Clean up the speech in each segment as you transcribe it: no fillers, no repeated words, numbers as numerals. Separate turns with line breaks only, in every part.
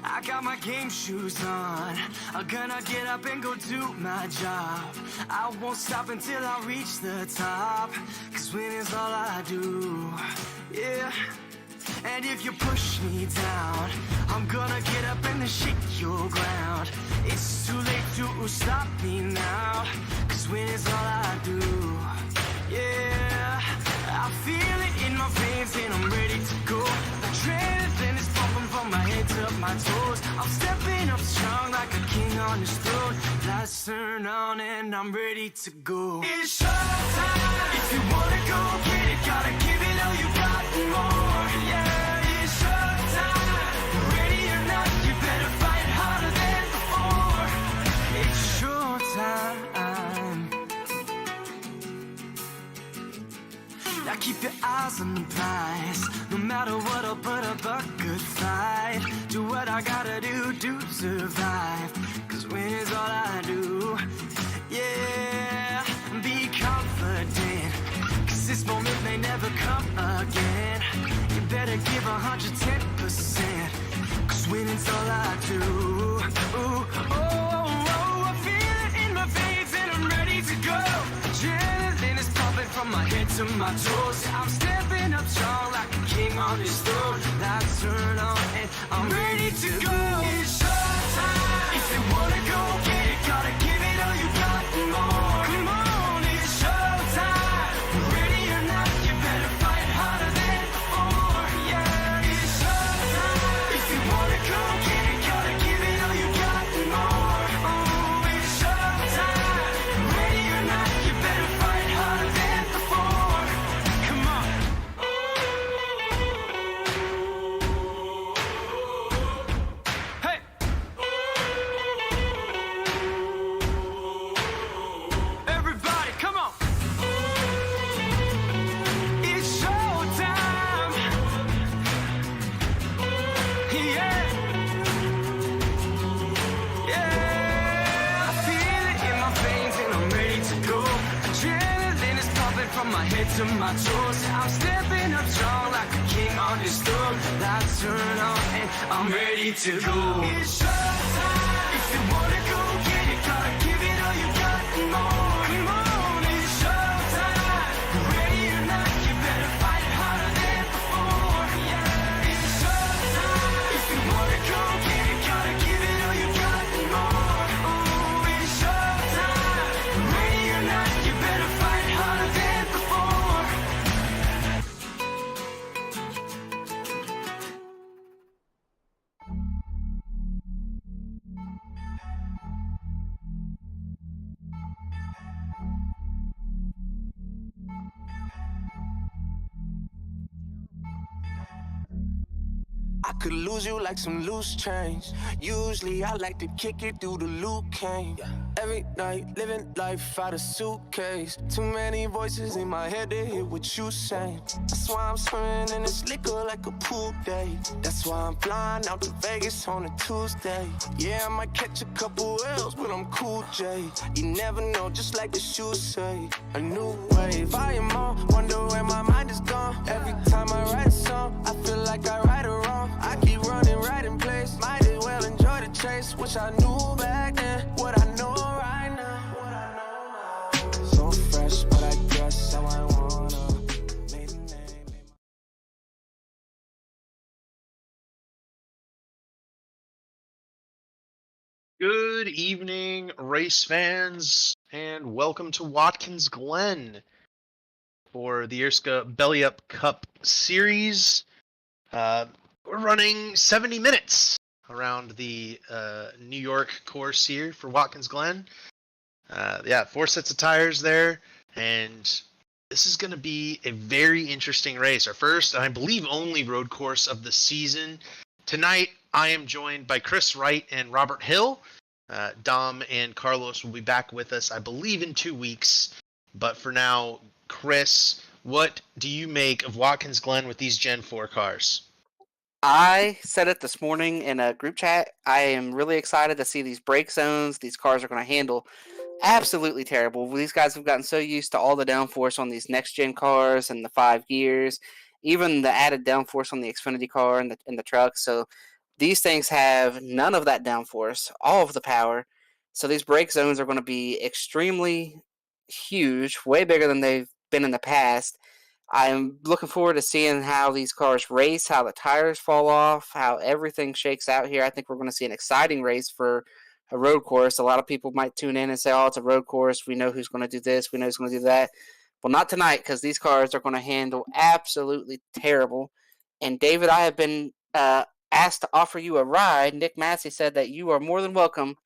I got my game shoes on. I'm gonna get up and go do my job. I won't stop until I reach the top, 'cause winning's all I do, yeah. And if you push me down, I'm gonna get up and then shake your ground. It's too late to stop me now, 'cause winning's all I do, yeah. I feel it in my veins and I'm ready to go. Adrenaline is pumping from my head to my toes. I'm stepping up strong like a king on his throne. Lights turn on and I'm ready to go. It's showtime. If you wanna go get it, gotta give it all you got and more. Yeah, it's showtime. Ready or not, you better fight harder than before. It's showtime. Now keep your eyes on the prize. No matter what, I'll put up a good fight. Do what I gotta do to survive, 'cause winning's all I do, yeah. Be confident, 'cause this moment may never come again. You better give 110%, 'cause winning's all I do. Ooh, oh, I feel it in my veins and I'm ready to go. Adrenaline is pumping from my head to my toes. I'm stepping up strong like a king on his throne. Lights turn on and I'm ready to go. It's showtime. If you wanna go get it, gotta give it all you got and more. Come on, it's showtime. Ready or not, you better fight harder than before. Yeah, it's showtime. If you wanna go get it, gotta give it all you got and more. Oh, it's showtime. Ready or not, you better fight harder than before. Come on. Hey. Everybody, come on. It's showtime. Yeah. Yeah. I feel it in my veins and I'm ready to go. Adrenaline is pumping from my head to my toes. I'm stepping up strong like a king on his throne. Lights turn on and I'm ready to go. It's showtime. If you wanna go get it, gotta give it all you got and more. Come on, it's showtime. Ready or not, you better fight harder than before. Yeah, it's showtime. If you wanna go get it, gotta give it all you got and more. Oh, it's showtime. Ready or not, you better fight harder than before.
I could lose you like some loose change. Usually I like to kick it through the Luke Kane. Every night living life out of suitcase. Too many voices in my head to hear what you saying. That's why I'm swimming in this liquor like a pool day. That's why I'm flying out to Vegas on a Tuesday. Yeah, I might catch a couple L's, but I'm cool, J. You never know, just like the shoes say. A new wave, I am on, wonder where my mind is gone. Every time I write a song, I feel like I right or wrong. I keep running right in place, might as well enjoy the chase. Wish I knew back then what I know right now. So fresh, but I guess how I wanna. Made a name.
Good evening, race fans, and welcome to Watkins Glen for the ERSCA Belly Up Cup Series. We're running 70 minutes around the New York course here for Watkins Glen. 4 sets of tires there, and this is going to be a very interesting race. Our first, and I believe only road course of the season. Tonight, I am joined by Chris Wright and Robert Hill. Dom and Carlos will be back with us, I believe, in 2 weeks. But for now, Chris, what do you make of Watkins Glen with these Gen 4 cars?
I said it this morning in a group chat. I am really excited to see these brake zones these cars are going to handle. Absolutely terrible. These guys have gotten so used to all the downforce on these next-gen cars and the 5 gears, even the added downforce on the Xfinity car and the truck. So These things have none of that downforce, all of the power. So these brake zones are going to be extremely huge, way bigger than they've been in the past. I'm looking forward to seeing how these cars race, how the tires fall off, how everything shakes out here. I think we're going to see an exciting race for a road course. A lot of people might tune in and say, oh, it's a road course. We know who's going to do this. We know who's going to do that. Well, not tonight, because these cars are going to handle absolutely terrible. And David, I have been asked to offer you a ride. Nick Massey said that you are more than welcome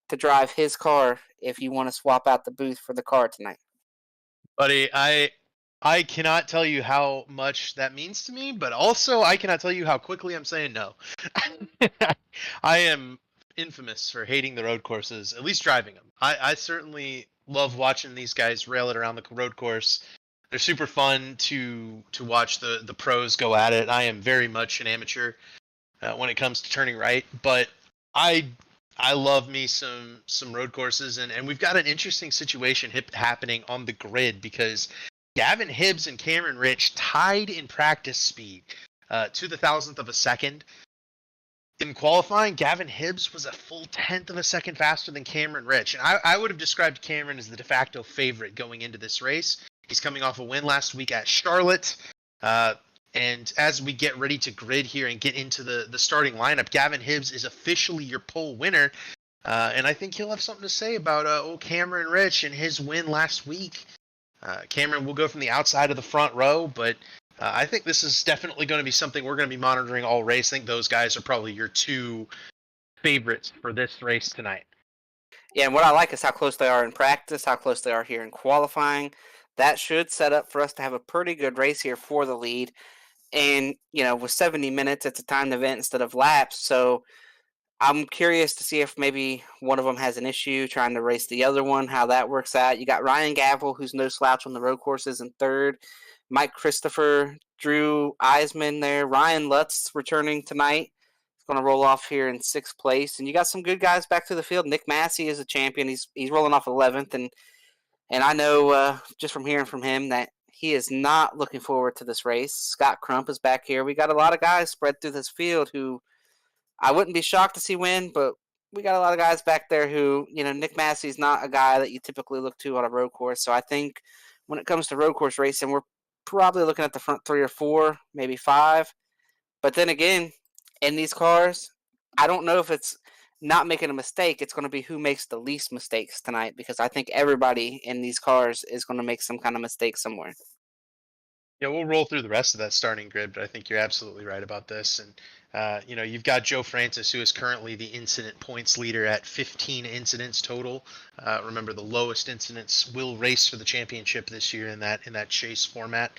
to drive his car if you want to swap out the booth for the car tonight.
Buddy, I cannot tell you how much that means to me, but also I cannot tell you how quickly I'm saying no. I am infamous for hating the road courses, at least driving them. I certainly love watching these guys rail it around the road course. They're super fun to watch the pros go at it. I am very much an amateur when it comes to turning right, but I love me some road courses, and we've got an interesting situation happening on the grid because Gavin Hibbs and Cameron Rich tied in practice speed to the thousandth of a second. In qualifying, Gavin Hibbs was a full tenth of a second faster than Cameron Rich, and I would have described Cameron as the de facto favorite going into this race. He's coming off a win last week at Charlotte. And as we get ready to grid here and get into the starting lineup, Gavin Hibbs is officially your pole winner. And I think he'll have something to say about old Cameron Rich and his win last week. Cameron will go from the outside of the front row, but I think this is definitely going to be something we're going to be monitoring all race. I think those guys are probably your two favorites for this race tonight.
Yeah, and what I like is how close they are in practice, how close they are here in qualifying. That should set up for us to have a pretty good race here for the lead. And, with 70 minutes, it's a timed event instead of laps. So I'm curious to see if maybe one of them has an issue trying to race the other one, how that works out. You got Ryan Gavel, who's no slouch on the road courses, in third. Mike Christopher, Drew Eisman there. Ryan Lutz returning tonight. He's going to roll off here in sixth place. And you got some good guys back to the field. Nick Massey is a champion. He's rolling off 11th. And I know just from hearing from him that he is not looking forward to this race. Scott Crump is back here. We got a lot of guys spread through this field who I wouldn't be shocked to see win, but we got a lot of guys back there who, Nick Massey's not a guy that you typically look to on a road course. So I think when it comes to road course racing, we're probably looking at the front 3 or 4, maybe 5. But then again, in these cars, I don't know if it's not making a mistake. It's going to be who makes the least mistakes tonight, because I think everybody in these cars is going to make some kind of mistake somewhere.
Yeah, we'll roll through the rest of that starting grid, but I think you're absolutely right about this. And, you've got Joe Francis, who is currently the incident points leader at 15 incidents total. Remember, the lowest incidents will race for the championship this year in that chase format.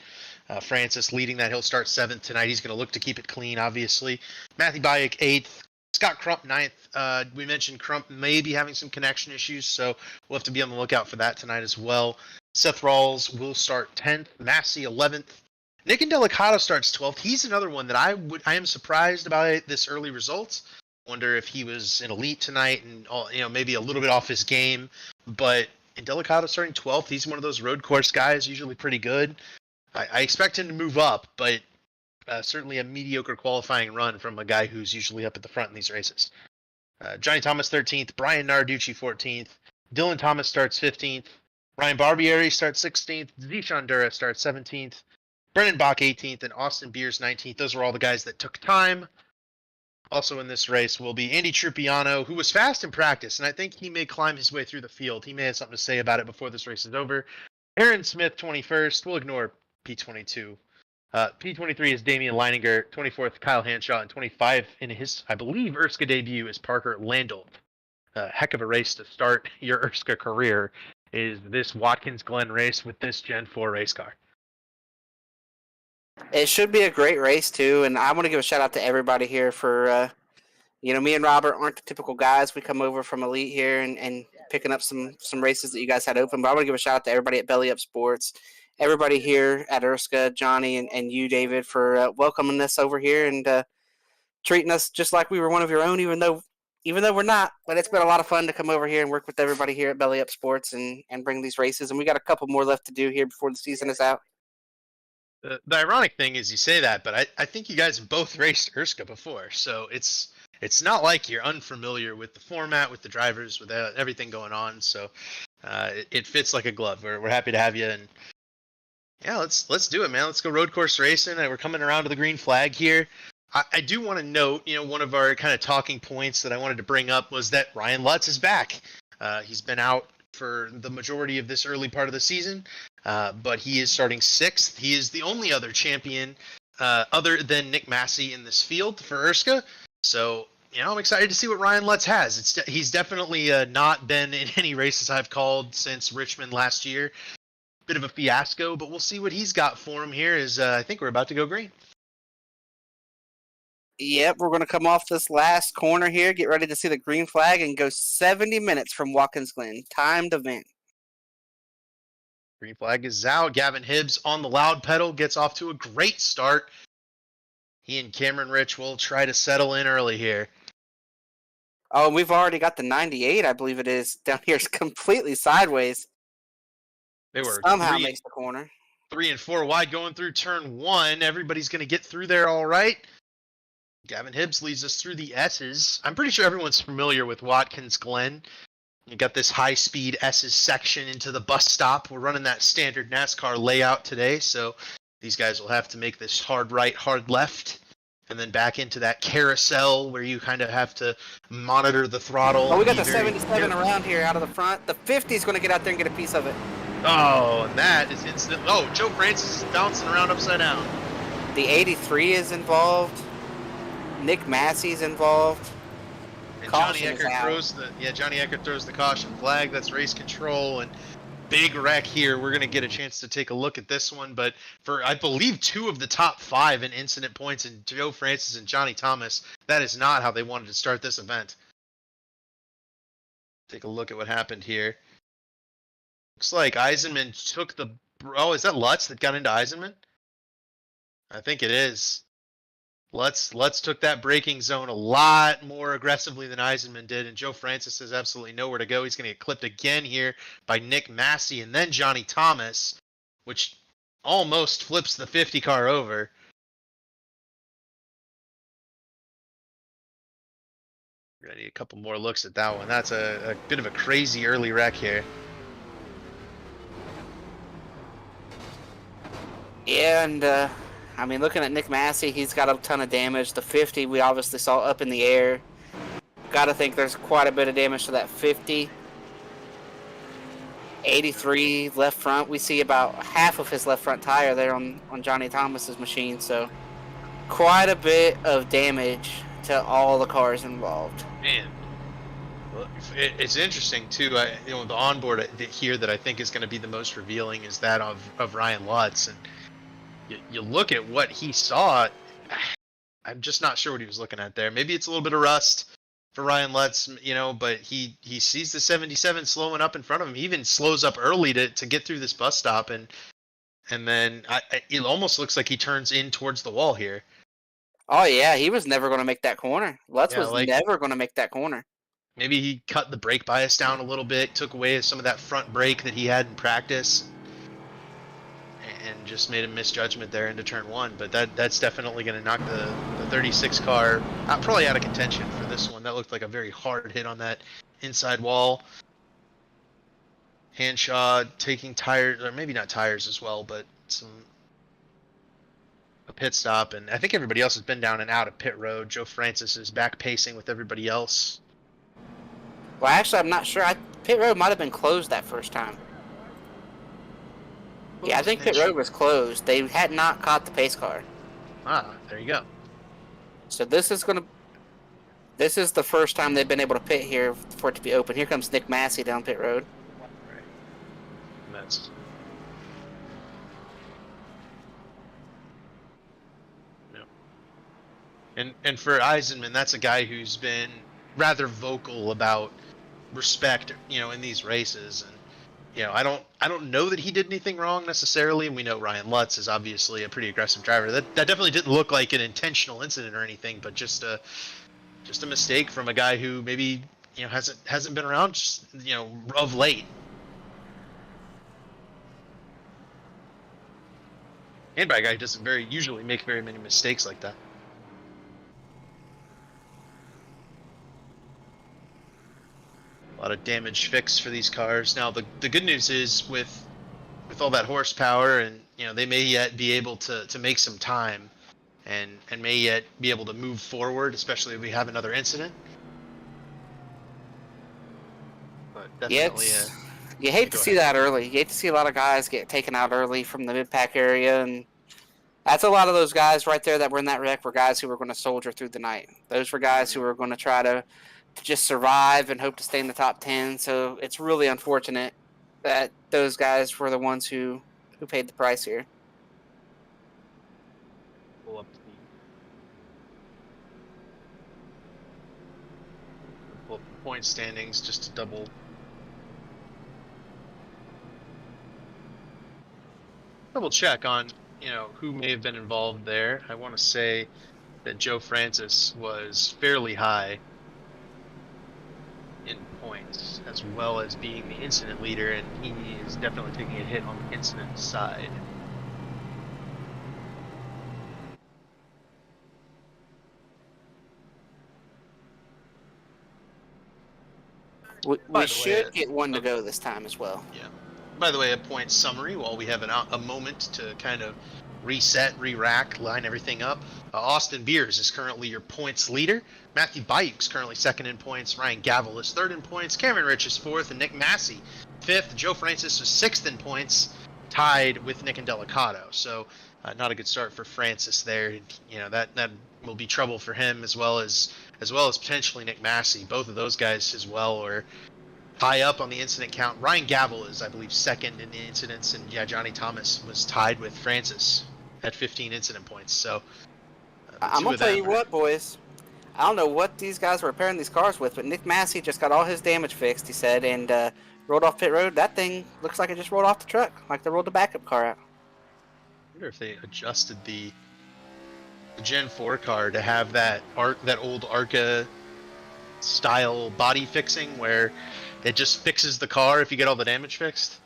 Francis leading that. He'll start 7th tonight. He's going to look to keep it clean, obviously. Matthew Bayek, 8th. Scott Crump, 9th. We mentioned Crump may be having some connection issues, so we'll have to be on the lookout for that tonight as well. Seth Rawls will start 10th. Massey, 11th. Nick Indelicato starts 12th. He's another one that I am surprised about this early results. Wonder if he was an elite tonight and maybe a little bit off his game. But Indelicato starting 12th. He's one of those road course guys, usually pretty good. I expect him to move up, but certainly a mediocre qualifying run from a guy who's usually up at the front in these races. Johnny Thomas 13th. Brian Narducci 14th. Dylan Thomas starts 15th. Ryan Barbieri starts 16th. Zishan Dura starts 17th. Brennan Bach 18th and Austin Beers 19th. Those are all the guys that took time. Also in this race will be Andy Trupiano, who was fast in practice, and I think he may climb his way through the field. He may have something to say about it before this race is over. Aaron Smith 21st. We'll ignore P22. P23 is Damian Leininger. 24th, Kyle Hanshaw. And 25 in his, I believe, ERSCA debut is Parker Landolt. Heck of a race to start your ERSCA career is this Watkins Glen race with this Gen 4 race car.
It should be a great race, too, and I want to give a shout-out to everybody here for, me and Robert aren't the typical guys. We come over from Elite here and picking up some races that you guys had open, but I want to give a shout-out to everybody at Belly Up Sports, everybody here at ERSCA, Johnny and you, David, for welcoming us over here and treating us just like we were one of your own, even though we're not. But it's been a lot of fun to come over here and work with everybody here at Belly Up Sports and bring these races, and we got a couple more left to do here before the season is out.
The ironic thing is you say that, but I think you guys have both raced ERSCA before, so it's it's not like you're unfamiliar with the format, with the drivers, with everything going on. So it fits like a glove. We're happy to have you, and yeah, let's do it, man. Let's go road course racing. And we're coming around to the green flag here. I do want to note, one of our kind of talking points that I wanted to bring up was that Ryan Lutz is back. He's been out for the majority of this early part of the season, but he is starting 6th. He is the only other champion other than Nick Massey in this field for ERSCA. So, I'm excited to see what Ryan Lutz has. He's definitely not been in any races I've called since Richmond last year. Bit of a fiasco, but we'll see what he's got for him here as I think we're about to go green.
Yep, we're going to come off this last corner here, get ready to see the green flag, and go 70 minutes from Watkins Glen. Time to vent.
Green flag is out. Gavin Hibbs on the loud pedal gets off to a great start. He and Cameron Rich will try to settle in early here.
Oh, and we've already got the 98, I believe it is, down here. It's completely sideways.
They were
somehow makes the corner.
3 and 4 wide going through turn 1. Everybody's going to get through there all right. Gavin Hibbs leads us through the S's. I'm pretty sure everyone's familiar with Watkins Glen. You got this high-speed S's section into the bus stop. We're running that standard NASCAR layout today, so these guys will have to make this hard right, hard left, and then back into that carousel where you kind of have to monitor the throttle.
Oh, we got the 77 around here out of the front. The 50 is going to get out there and get a piece of it.
Oh, and that is instant. Oh, Joe Francis is bouncing around upside down.
The 83 is involved. Nick Massey's involved.
And Johnny Eckert throws the caution flag. That's race control and big wreck here. We're going to get a chance to take a look at this one, but for I believe 2 of the top 5 in incident points in Joe Francis and Johnny Thomas, that is not how they wanted to start this event. Take a look at what happened here. Looks like Eisenman took the... Oh, is that Lutz that got into Eisenman? I think it is. Lutz took that braking zone a lot more aggressively than Eisenman did, and Joe Francis has absolutely nowhere to go. He's going to get clipped again here by Nick Massey and then Johnny Thomas, which almost flips the 50 car over. We're going to need a couple more looks at that one. That's a bit of a crazy early wreck here.
Yeah, and I mean, looking at Nick Massey, he's got a ton of damage. The 50 we obviously saw up in the air. Got to think there's quite a bit of damage to that 50. 83 left front. We see about half of his left front tire there on Johnny Thomas's machine. So quite a bit of damage to all the cars involved.
Man, it's interesting too. The onboard here that I think is going to be the most revealing is that of Ryan Lutz, and you look at what he saw. I'm just not sure what he was looking at there. Maybe it's a little bit of rust for Ryan Lutz, but he sees the 77 slowing up in front of him. He even slows up early to get through this bus stop, and then it almost looks like he turns in towards the wall here.
Oh yeah, he was never going to make that corner. Lutz was never going to make that corner.
Maybe he cut the brake bias down a little bit, took away some of that front brake that he had in practice, and just made a misjudgment there into turn 1. But that's definitely going to knock the 36 car probably out of contention for this one. That looked like a very hard hit on that inside wall. Hanshaw taking tires, or maybe not tires as well, but a pit stop. And I think everybody else has been down and out of pit road. Joe Francis is back pacing with everybody else.
Well, actually, I'm not sure. Pit road might have been closed that first time. Yeah, I think pit road was closed. They had not caught the pace car.
Ah, there you go.
So this is the first time they've been able to pit here for it to be open. Here comes Nick Massey down pit road.
Right. And that's... Yeah. And for Eisenman, that's a guy who's been rather vocal about respect, in these races, and I don't know that he did anything wrong necessarily, and we know Ryan Lutz is obviously a pretty aggressive driver. That definitely didn't look like an intentional incident or anything, but just a mistake from a guy who maybe hasn't been around of late. And by a guy who doesn't usually make very many mistakes like that. lot of damage fixed for these cars. Now the good news is with all that horsepower, and they may yet be able to make some time, and may yet be able to move forward, especially if we have another incident. But definitely,
you hate to
go
see
ahead.
that early. You hate to see a lot of guys get taken out early from the mid-pack area, and that's a lot of those guys right there that were in that wreck were guys who were going to soldier through the night. Those were guys who were going to try to just survive and hope to stay in the top 10. So it's really unfortunate that those guys were the ones who paid the price here.
Pull up the point standings just to double check on who may have been involved there. I want to say that Joe Francis was fairly high in points, as well as being the incident leader, and he is definitely taking a hit on the incident side.
We should get one to go this time as well.
Yeah. By the way, a point summary while we have a moment to kind of reset, re-rack, line everything up. Austin Beers is currently your points leader. Matthew Bayuk's currently second in points. Ryan Gavel is third in points. Cameron Rich is fourth, and Nick Massey fifth. Joe Francis is sixth in points, tied with Nick and Delicato. So not a good start for Francis there. That will be trouble for him, as well as potentially Nick Massey. Both of those guys as well are high up on the incident count. Ryan Gavel is, I believe, second in the incidents, and Johnny Thomas was tied with Francis at 15 incident points. So
I'm gonna tell you what, boys. I don't know what these guys were repairing these cars with, but Nick Massey just got all his damage fixed, he said, and rolled off pit road. That thing looks like it just rolled off the truck, like they rolled the backup car out.
I wonder if they adjusted the Gen 4 car to have that old ARCA style body fixing where it just fixes the car if you get all the damage fixed.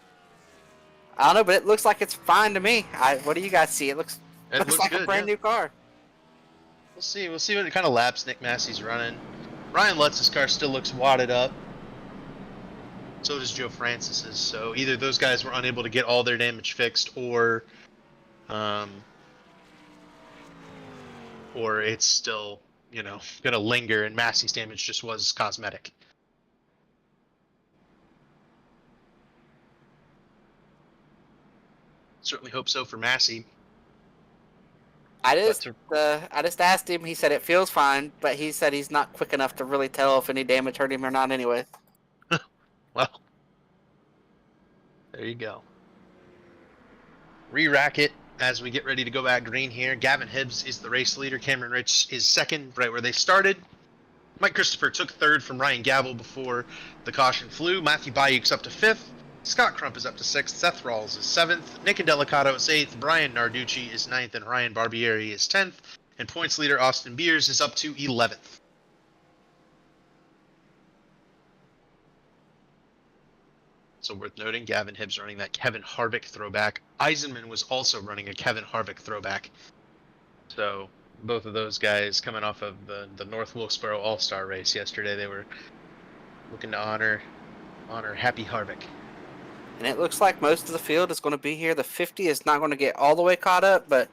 I don't know, but it looks like it's fine to me. What do you guys see? It looks like
good,
a brand new car.
We'll see what kind of laps Nick Massey's running. Ryan Lutz's car still looks wadded up. So does Joe Francis's. So either those guys were unable to get all their damage fixed, or it's still gonna linger, and Massey's damage just was cosmetic. Certainly hope so for Massey.
I just asked him. He said it feels fine, but he said he's not quick enough to really tell if any damage hurt him or not anyway.
Well, there you go. Re-rack it as we get ready to go back green here. Gavin Hibbs is the race leader. Cameron Rich is second, right where they started. Mike Christopher took third from Ryan Gavel before the caution flew. Matthew Bayuk's up to fifth. Scott Crump is up to sixth. Seth Rawls is seventh. Nick and Delicato is eighth. Brian Narducci is ninth, and Ryan Barbieri is 10th. And points leader Austin Beers is up to 11th. So worth noting, Gavin Hibbs running that Kevin Harvick throwback. Eisenman was also running a Kevin Harvick throwback. So both of those guys coming off of the North Wilkesboro All-Star race yesterday, they were looking to honor Happy Harvick.
And it looks like most of the field is going to be here. The 50 is not going to get all the way caught up, but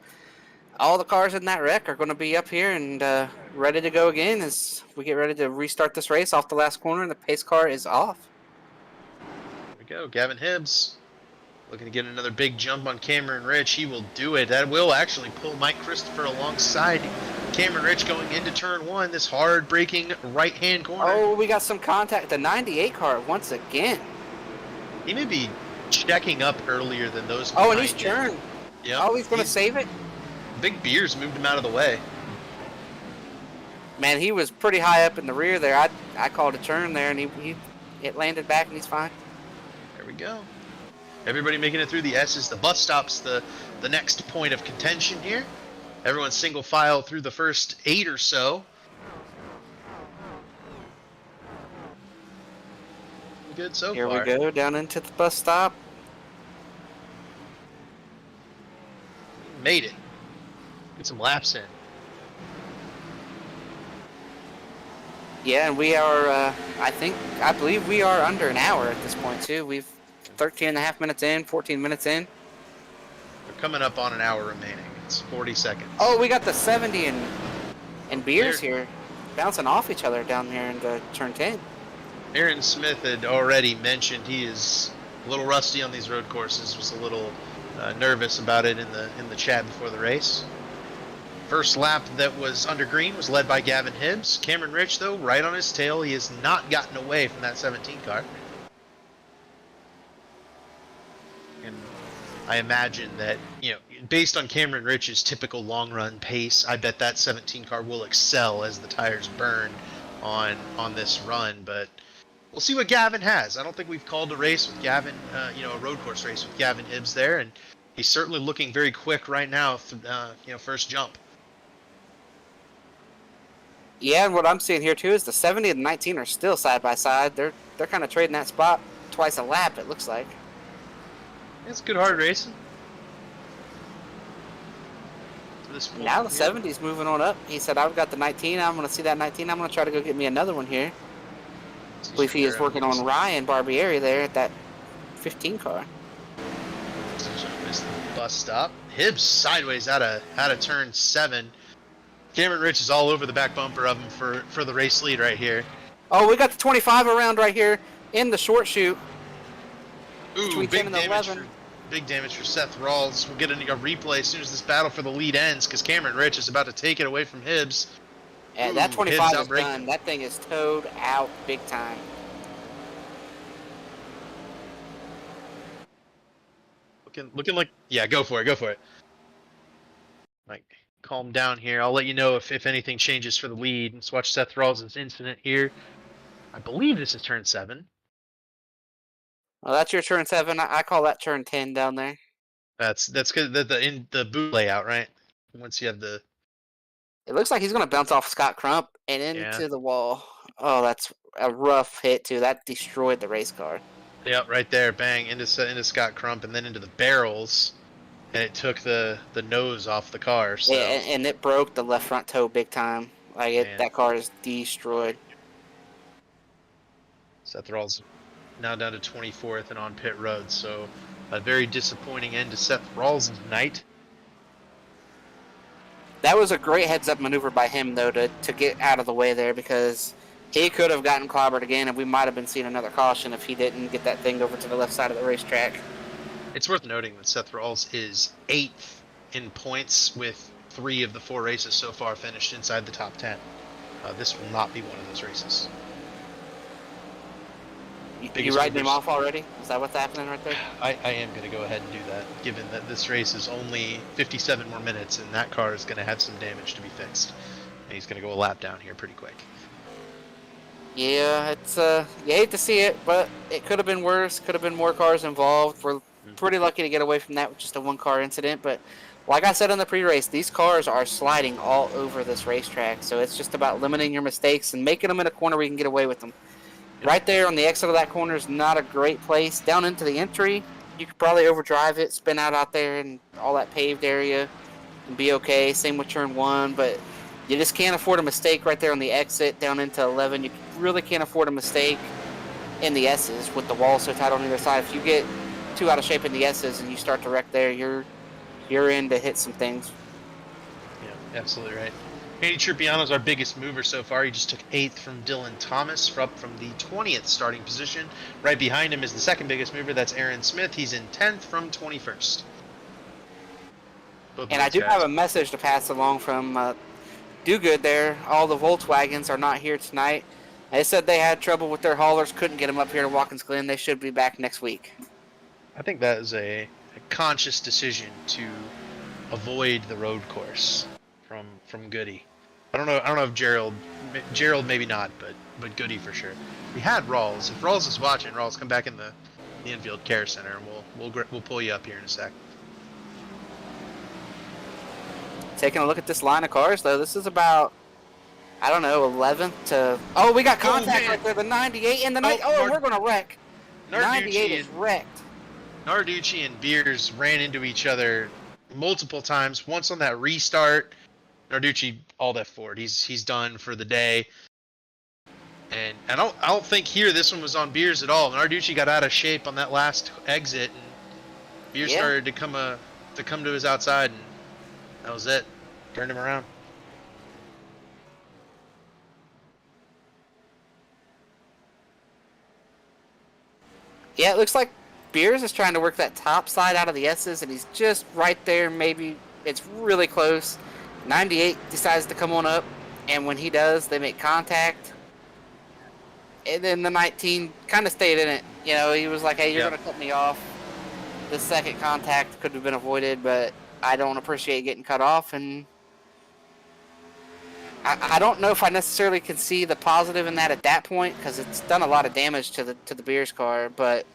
all the cars in that wreck are going to be up here and ready to go again as we get ready to restart this race off the last corner, and the pace car is off.
There we go. Gavin Hibbs looking to get another big jump on Cameron Rich. He will do it. That will actually pull Mike Christopher alongside Cameron Rich going into turn one, this hard braking right-hand corner.
Oh, we got some contact. The 98 car once again.
He may be checking up earlier than those.
Oh, and he's turned.
Yeah.
Oh, he's going to save it?
Big Beers moved him out of the way.
Man, he was pretty high up in the rear there. I called a turn there, and it landed back, and he's fine.
There we go. Everybody making it through the S's. The bus stop's the next point of contention here. Everyone's single file through the first 8 or so. Good so
Here
far.
we go, down into the bus stop.
Made it. Get some laps in.
Yeah, and we are, I believe we are under an hour at this point, too. We've 13 and a half minutes in, 14 minutes in.
We're coming up on an hour remaining. It's 40 seconds.
Oh, we got the 70 and beers
There-
here bouncing off each other down here in the turn 10.
Aaron Smith had already mentioned he is a little rusty on these road courses. Was a little nervous about it in the chat before the race. First lap that was under green was led by Gavin Hibbs. Cameron Rich, though, right on his tail. He has not gotten away from that 17 car. And I imagine that, based on Cameron Rich's typical long run pace, I bet that 17 car will excel as the tires burn on this run. But we'll see what Gavin has. I don't think we've called a race with Gavin, a road course race with Gavin Hibbs there, and he's certainly looking very quick right now. First jump.
Yeah, and what I'm seeing here too is the 70 and the 19 are still side by side. They're kind of trading that spot twice a lap, it looks like.
It's good hard racing. To this point,
Now the 70's moving on up. He said, I've got the 19. I'm going to see that 19. I'm going to try to go get me another one here. I believe he is working on Ryan Barbieri there at that 15 car.
Bus stop. Hibbs sideways out of turn 7. Cameron Rich is all over the back bumper of him for the race lead right here.
Oh, we got the 25 around right here in the short chute.
Ooh,
Between 10 and 11.
Big damage for Seth Rawls. We'll get a replay as soon as this battle for the lead ends, because Cameron Rich is about to take it away from Hibbs.
And that 25 is
Hibbs
done. That thing is towed out big time.
Looking like, yeah, go for it. Like, calm down here. I'll let you know if anything changes for the lead. Let's watch Seth Rawls' incident here. I believe this is turn 7.
Well, that's your turn 7. I call that turn 10 down there.
That's good. In the boot layout, right? Once you have the.
It looks like he's going to bounce off Scott Crump and into the wall. Oh, that's a rough hit, too. That destroyed the race car.
Yep, right there, bang, into Scott Crump and then into the barrels, and it took the nose off the car. So.
Yeah, and it broke the left front toe big time. That car is destroyed.
Seth Rawls now down to 24th and on pit road, so a very disappointing end to Seth Rawls' night.
That was a great heads-up maneuver by him, though, to get out of the way there, because he could have gotten clobbered again, and we might have been seeing another caution if he didn't get that thing over to the left side of the racetrack.
It's worth noting that Seth Rawls is 8th in points with 3 of the 4 races so far finished inside the top 10. This will not be one of those races.
You writing him off already? Is that what's happening right there?
I am going to go ahead and do that, given that this race is only 57 more minutes, and that car is going to have some damage to be fixed. And he's going to go a lap down here pretty quick.
Yeah, it's you hate to see it, but it could have been worse. Could have been more cars involved. We're pretty lucky to get away from that with just a 1-car incident. But like I said in the pre-race, these cars are sliding all over this racetrack, so it's just about limiting your mistakes and making them in a corner where you can get away with them. Right there on the exit of that corner is not a great place. Down into the entry, you could probably overdrive it, spin out there in all that paved area and be okay. Same with turn 1, but you just can't afford a mistake right there on the exit down into 11. You really can't afford a mistake in the S's with the wall so tight on either side. If you get too out of shape in the S's and you start to wreck there, you're in to hit some things.
Yeah, absolutely right. Andy Trupiano's our biggest mover so far. He just took 8th from Dylan Thomas, up from the 20th starting position. Right behind him is the second biggest mover. That's Aaron Smith. He's in 10th from 21st.
And I do have a message to pass along from Do Good there. All the Volkswagens are not here tonight. They said they had trouble with their haulers, couldn't get them up here to Watkins Glen. They should be back next week.
I think that is a conscious decision to avoid the road course from Goody. I don't know if Gerald maybe not, but Goody for sure. We had Rawls. If Rawls is watching, Rawls, come back in the infield care center, and we'll pull you up here in a sec.
Taking a look at this line of cars, though, this is about, I don't know, 11th to... Oh, we got contact right there, the 98 and the... we're going to wreck. 98 is wrecked.
Narducci and Beers ran into each other multiple times. Once on that restart, Narducci all F4'd. He's done for the day. And I don't think here this one was on Beers at all. Narducci got out of shape on that last exit, and Beers started to come to his outside, and that was it. Turned him around.
Yeah, it looks like Beers is trying to work that top side out of the S's, and he's just right there. Maybe it's really close. 98 decides to come on up, and when he does, they make contact. And then the 19 kind of stayed in it. You know, he was like, hey, you're going to cut me off. The second contact could have been avoided, but I don't appreciate getting cut off. And I don't know if I necessarily can see the positive in that at that point, because it's done a lot of damage to the Beers car. But,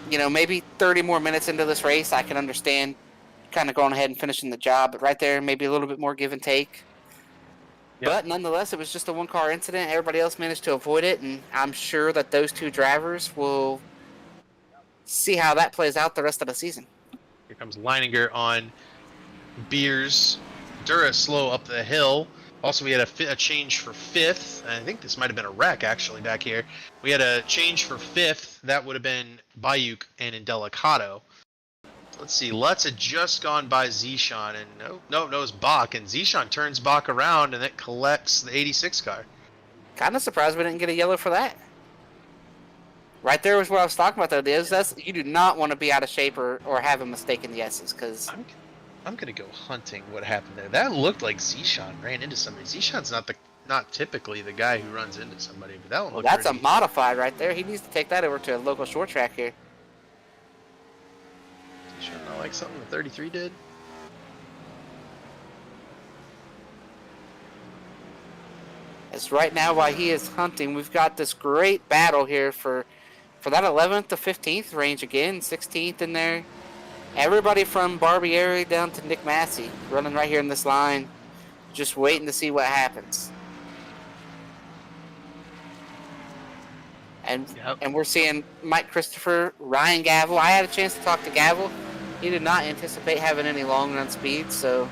you know, maybe 30 more minutes into this race, I can understand kind of going ahead and finishing the job. But right there, maybe a little bit more give and take. Yep. But nonetheless, it was just a one-car incident. Everybody else managed to avoid it, and I'm sure that those two drivers will see how that plays out the rest of the season.
Here comes Leininger on Beers. Dura slow up the hill. Also, we had a change for fifth. I think this might have been a wreck, actually, back here. We had a change for fifth. That would have been Bayuk and Indelicato. Let's see. Lutz had just gone by Zishan, and no, it's Bach. And Zishan turns Bach around, and it collects the 86 car.
Kind of surprised we didn't get a yellow for that. Right there was what I was talking about, though. You do not want to be out of shape or have a mistake in the S's, because
I'm gonna go hunting what happened there. That looked like Zishan ran into somebody. Zishan's not typically the guy who runs into somebody, but that one looked
that's
pretty...
a modified right there. He needs to take that over to a local short track here.
Zishan not like something the 33 did?
As right now, while he is hunting, we've got this great battle here for that 11th to 15th range again, 16th in there. Everybody from Barbieri down to Nick Massey running right here in this line, just waiting to see what happens. And we're seeing Mike Christopher, Ryan Gavel. I had a chance to talk to Gavel. He did not anticipate having any long run speed, so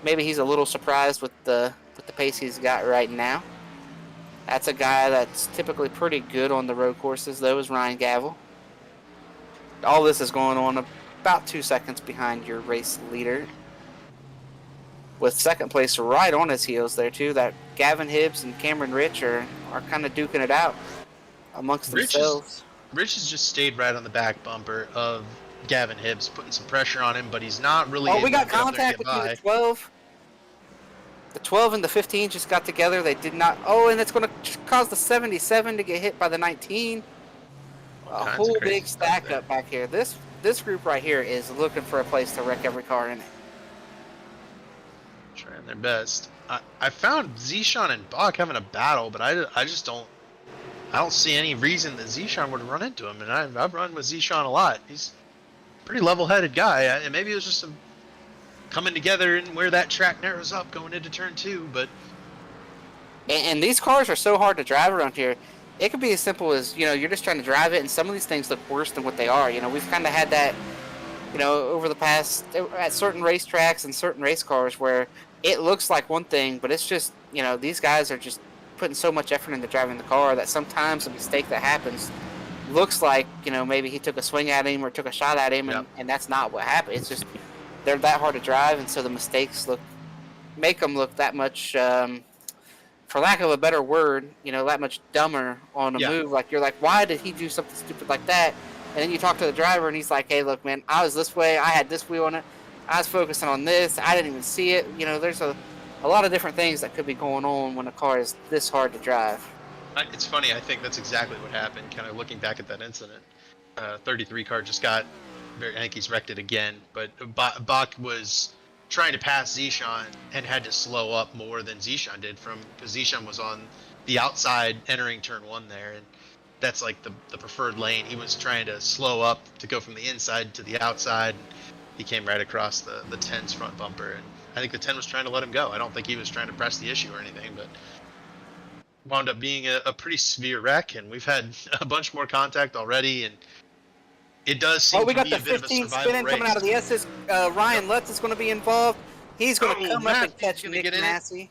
maybe he's a little surprised with the pace he's got right now. That's a guy that's typically pretty good on the road courses, though, is Ryan Gavel. All this is going on about 2 seconds behind your race leader, with second place right on his heels there too. That Gavin Hibbs and Cameron Rich are kind of duking it out amongst themselves.
Rich has just stayed right on the back bumper of Gavin Hibbs, putting some pressure on him, but he's not really...
Oh, we got contact between the 12. The 12 and the 15 just got together. They did not... Oh, and it's going to cause the 77 to get hit by the 19. A whole big stack up back here. This group right here is looking for a place to wreck every car in it.
Trying their best. I found Zishan and Bach having a battle, but I just don't... I don't see any reason that Zishan would run into him, and I've run with Zishan a lot. He's a pretty level-headed guy, and maybe it was just coming together and where that track narrows up going into turn 2, but...
And these cars are so hard to drive around here. It could be as simple as, you know, you're just trying to drive it, and some of these things look worse than what they are. You know, we've kind of had that, you know, over the past, at certain racetracks and certain race cars where it looks like one thing, but it's just, you know, these guys are just putting so much effort into driving the car that sometimes a mistake that happens looks like, you know, maybe he took a swing at him or took a shot at him, and that's not what happened. It's just they're that hard to drive, and so the mistakes make them look that much, for lack of a better word, you know, that much dumber on a move. Like, you're like, why did he do something stupid like that? And then you talk to the driver, and he's like, hey, look, man, I was this way. I had this wheel on it. I was focusing on this. I didn't even see it. You know, there's a lot of different things that could be going on when a car is this hard to drive.
It's funny. I think that's exactly what happened, kind of looking back at that incident. 33 car just got, I think he's wrecked it again, but Bach was trying to pass Zishan and had to slow up more than Zishan did, because Zishan was on the outside entering turn 1 there, and that's like the preferred lane. He was trying to slow up to go from the inside to the outside, and he came right across the 10's front bumper, and I think the 10 was trying to let him go. I don't think he was trying to press the issue or anything, but wound up being a pretty severe wreck, and we've had a bunch more contact already, and it does seem to be a bit of a survival race. We got the 15 spinning coming out of the S's.
Ryan Lutz is going to be involved. He's going to come up and catch Nick Massey.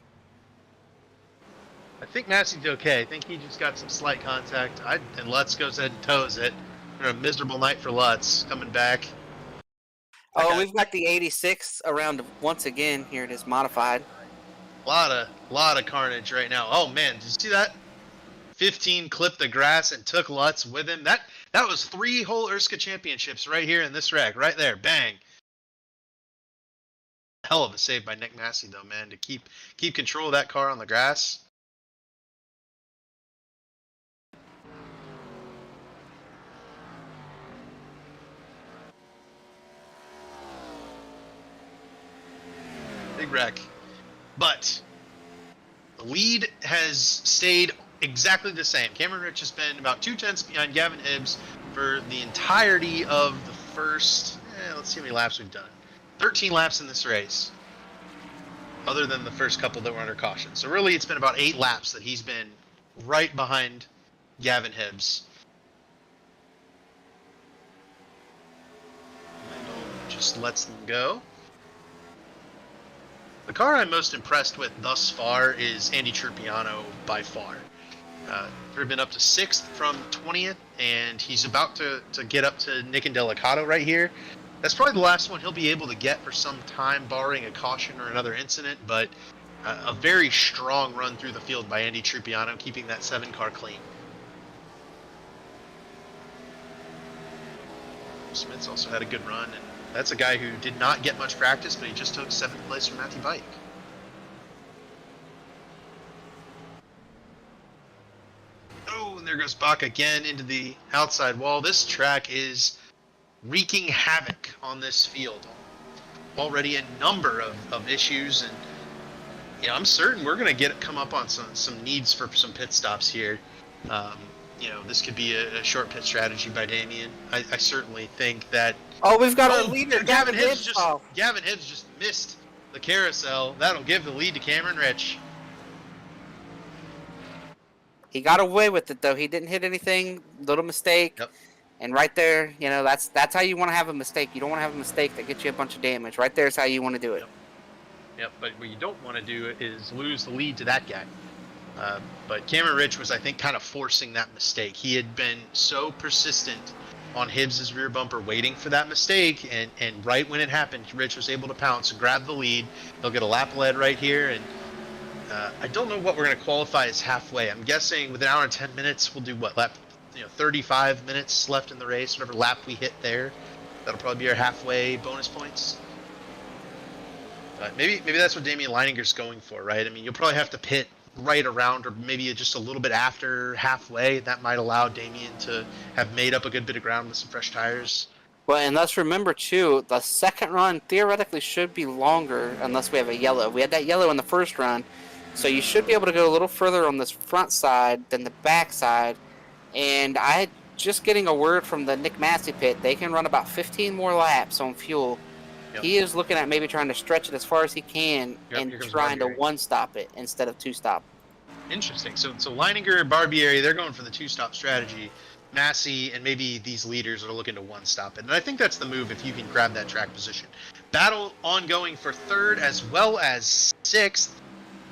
I think Massey's okay. I think he just got some slight contact. And Lutz goes ahead and tows it. A miserable night for Lutz coming back.
Oh, we've got the 86 around once again. Here it is modified.
Lot of carnage right now. Oh man, did you see that? 15 clipped the grass and took Lutz with him. That was 3 whole ERSCA championships right here in this wreck, right there. Bang. Hell of a save by Nick Massey though, man, to keep control of that car on the grass. Big wreck. But the lead has stayed exactly the same. Cameron Rich has been about 2/10 behind Gavin Hibbs for the entirety of the first, let's see how many laps we've done. 13 laps in this race, other than the first couple that were under caution. So really it's been about 8 laps that he's been right behind Gavin Hibbs. Just lets them go. The car I'm most impressed with thus far is Andy Trupiano by far. Driven up to 6th from 20th, and he's about to get up to Nick and Delicato right here. That's probably the last one he'll be able to get for some time, barring a caution or another incident, but a very strong run through the field by Andy Trupiano, keeping that 7 car clean. Smith's also had a good run, and that's a guy who did not get much practice, but he just took 7th place from Matthew Bike. Oh, and there goes Bach again into the outside wall. This track is wreaking havoc on this field. Already a number of issues, and I'm certain we're going to come up on some needs for some pit stops here. This could be a short pit strategy by Damien. I certainly think that.
Oh, we've got our leader,
Gavin Hibbs just missed the carousel. That'll give the lead to Cameron Rich.
He got away with it though. He didn't hit anything. Little mistake.
Yep.
And right there, that's how you want to have a mistake. You don't want to have a mistake that gets you a bunch of damage. Right there is how you want to do it.
Yep. But what you don't want to do is lose the lead to that guy. But Cameron Rich was, I think, kind of forcing that mistake. He had been so persistent on Hibbs' rear bumper waiting for that mistake, and right when it happened, Rich was able to pounce and grab the lead. They'll get a lap lead right here, and I don't know what we're going to qualify as halfway. I'm guessing with an hour and 10 minutes, we'll do what, lap, 35 minutes left in the race, whatever lap we hit there. That'll probably be our halfway bonus points. But maybe that's what Damian Leininger's going for, right? I mean, you'll probably have to pit right around or maybe just a little bit after halfway. That might allow Damien to have made up a good bit of ground with some fresh tires.
Well, and let's remember too, the second run theoretically should be longer unless we have a yellow. We had that yellow in the first run, so you should be able to go a little further on this front side than the back side. And I just getting a word from the Nick Massey pit, they can run about 15 more laps on fuel. Yep. He is looking at maybe trying to stretch it as far as he can and trying to one-stop it instead of two-stop.
Interesting. So Leininger and Barbieri, they're going for the two-stop strategy. Massey and maybe these leaders are looking to one-stop it. And I think that's the move if you can grab that track position. Battle ongoing for 3rd as well as 6th.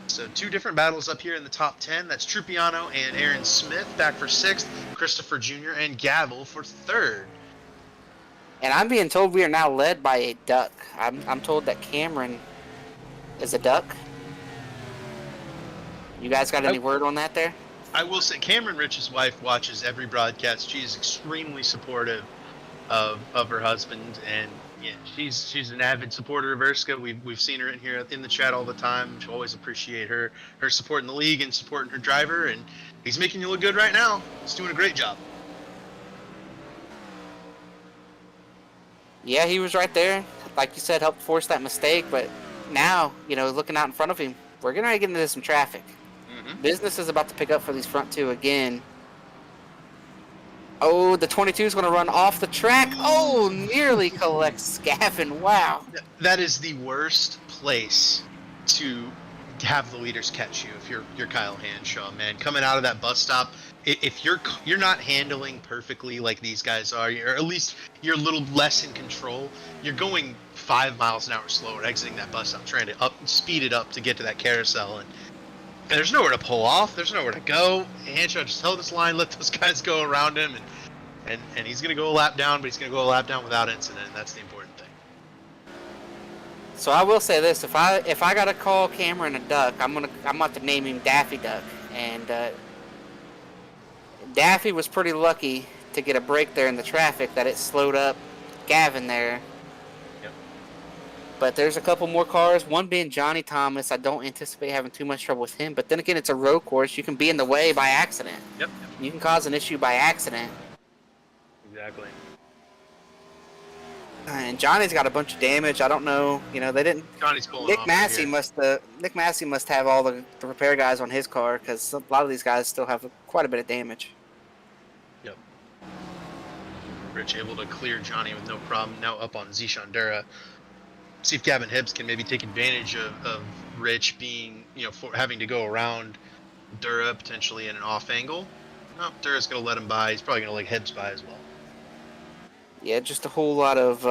So 2 different battles up here in the top 10. That's Trupiano and Aaron Smith back for 6th. Christopher Jr. and Gavel for 3rd.
And I'm being told we are now led by a duck. I'm told that Cameron is a duck. You guys got any word on that there?
I will say Cameron Rich's wife watches every broadcast. She is extremely supportive of her husband, and yeah, she's an avid supporter of ERSCA. We've seen her in here in the chat all the time. She'll always appreciate her supporting the league and supporting her driver, and he's making you look good right now. He's doing a great job.
Yeah, he was right there. Like you said, helped force that mistake. But now, looking out in front of him, we're going to get into some traffic. Mm-hmm. Business is about to pick up for these front 2 again. Oh, the 22 is going to run off the track. Oh, nearly collects Scaffin. Wow.
That is the worst place to have the leaders catch you if you're Kyle Hanshaw, man. Coming out of that bus stop, if you're not handling perfectly like these guys are, or at least you're a little less in control, you're going 5 miles an hour slower exiting that bus stop, trying to speed it up to get to that carousel, and there's nowhere to pull off. There's nowhere to go. Hanshaw just held his line, let those guys go around him, and he's gonna go a lap down, but he's gonna go a lap down without incident. And that's the important thing.
So I will say this: if I gotta call Cameron a duck, I'm about to name him Daffy Duck. And Daffy was pretty lucky to get a break there in the traffic that it slowed up Gavin there.
Yep.
But there's a couple more cars. One being Johnny Thomas. I don't anticipate having too much trouble with him. But then again, it's a road course. You can be in the way by accident.
Yep.
You can cause an issue by accident.
Exactly.
And Johnny's got a bunch of damage. I don't know. You know, they didn't.
Johnny's pulling
Nick
off
Massey
right
must have all the repair guys on his car because a lot of these guys still have quite a bit of damage.
Yep. Rich able to clear Johnny with no problem. Now up on Zishan Dura. See if Gavin Hibbs can maybe take advantage of Rich being, for having to go around Dura potentially in an off angle. No, Dura's going to let him by. He's probably going to let Hibbs by as well.
Yeah, just a whole lot of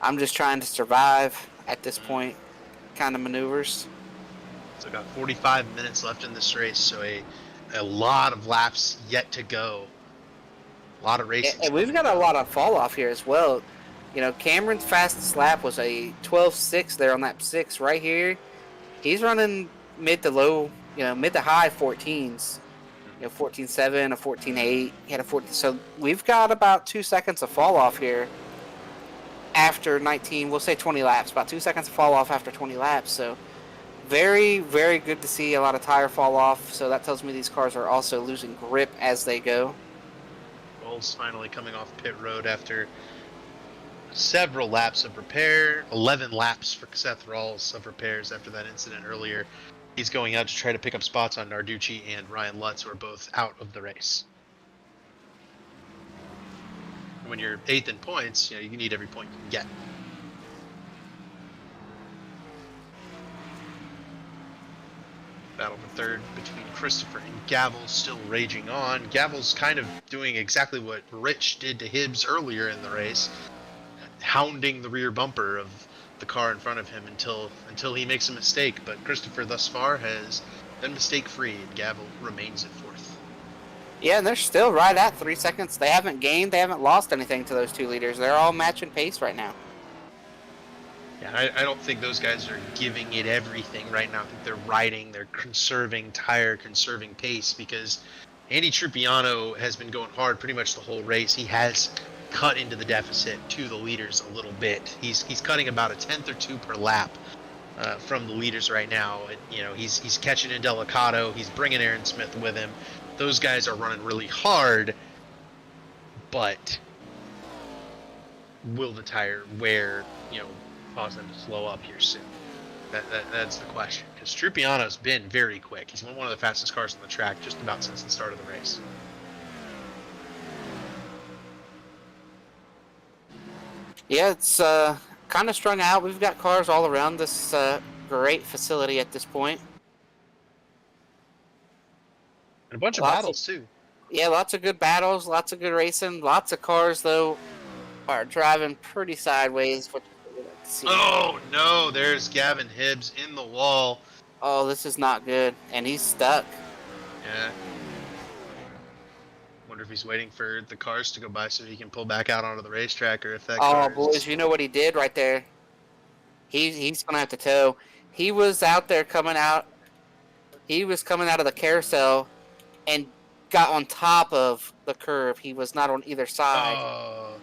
I'm just trying to survive at this point kind of maneuvers.
So got 45 minutes left in this race, so a lot of laps yet to go. A lot of racing.
And we've got a lot of fall off here as well. Cameron's fastest lap was a 12.6 there on lap 6 right here. He's running mid to high 14s. 14.7, a 14.8, he had a 14. So we've got about 2 seconds of fall off here after 19, we'll say 20 laps. About 2 seconds of fall off after 20 laps. So very, very good to see a lot of tire fall off. So that tells me these cars are also losing grip as they go.
Bowles finally coming off pit road after several laps of repair. 11 laps for Seth Rawls of repairs after that incident earlier. He's going out to try to pick up spots on Narducci and Ryan Lutz, who are both out of the race. When you're 8th in points, you need every point you can get. Battle for third between Christopher and Gavel still raging on. Gavel's kind of doing exactly what Rich did to Hibbs earlier in the race, hounding the rear bumper of the car in front of him until he makes a mistake. But Christopher thus far has been mistake free, and Gavel remains at 4th.
Yeah, and they're still right at 3 seconds. They haven't gained, they haven't lost anything to those two leaders. They're all matching pace right now.
Yeah, I don't think those guys are giving it everything right now. I think they're riding, they're conserving pace, because Andy Trupiano has been going hard pretty much the whole race. He has cut into the deficit to the leaders a little bit. He's cutting about a 10th or 2 per lap from the leaders right now. And, he's catching in Delicato. He's bringing Aaron Smith with him. Those guys are running really hard, but will the tire wear, cause them to slow up here soon? That's the question. Because Trupiano's been very quick. He's been one of the fastest cars on the track just about since the start of the race.
Yeah, it's kind of strung out. We've got cars all around this great facility at this point.
And a bunch of battles, too.
Yeah, lots of good battles, lots of good racing. Lots of cars, though, are driving pretty sideways. Which like to see.
Oh, no, there's Gavin Hibbs in the wall.
Oh, this is not good. And he's stuck.
Yeah. Wonder if he's waiting for the cars to go by so he can pull back out onto the racetrack, or if that car
boys, you know what he did right there? He's going to have to tow. He was out there coming out. He was coming out of the carousel and got on top of the curve. He was not on either side.
Oh.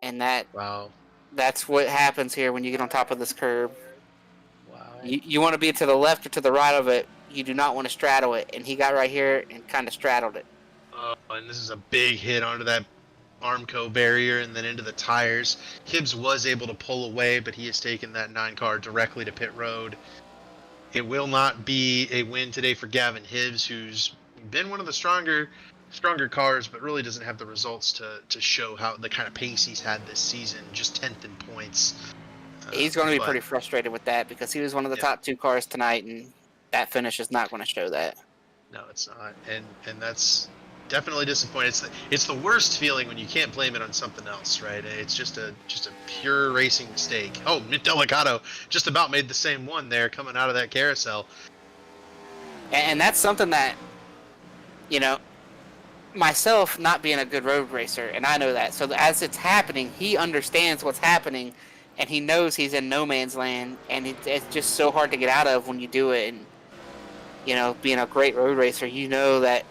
And
Wow.
that's what happens here when you get on top of this curve.
Wow.
You want to be to the left or to the right of it. You do not want to straddle it. And he got right here and kind of straddled it.
Oh, and this is a big hit onto that Armco barrier and then into the tires. Hibbs was able to pull away, but he has taken that 9 car directly to pit road. It will not be a win today for Gavin Hibbs, who's been one of the stronger cars, but really doesn't have the results to show how the kind of pace he's had this season. Just 10th in points.
He's going to be pretty frustrated with that because he was one of the top 2 cars tonight, and that finish is not going to show that.
No, it's not, and that's definitely disappointed. It's the worst feeling when you can't blame it on something else, right? It's just a pure racing mistake. Oh, Delicato just about made the same one there coming out of that carousel.
And that's something that, you know, myself not being a good road racer, and I know that. So as it's happening, he understands what's happening, and he knows he's in no man's land, and it's just so hard to get out of when you do it. And you know, being a great road racer, you know that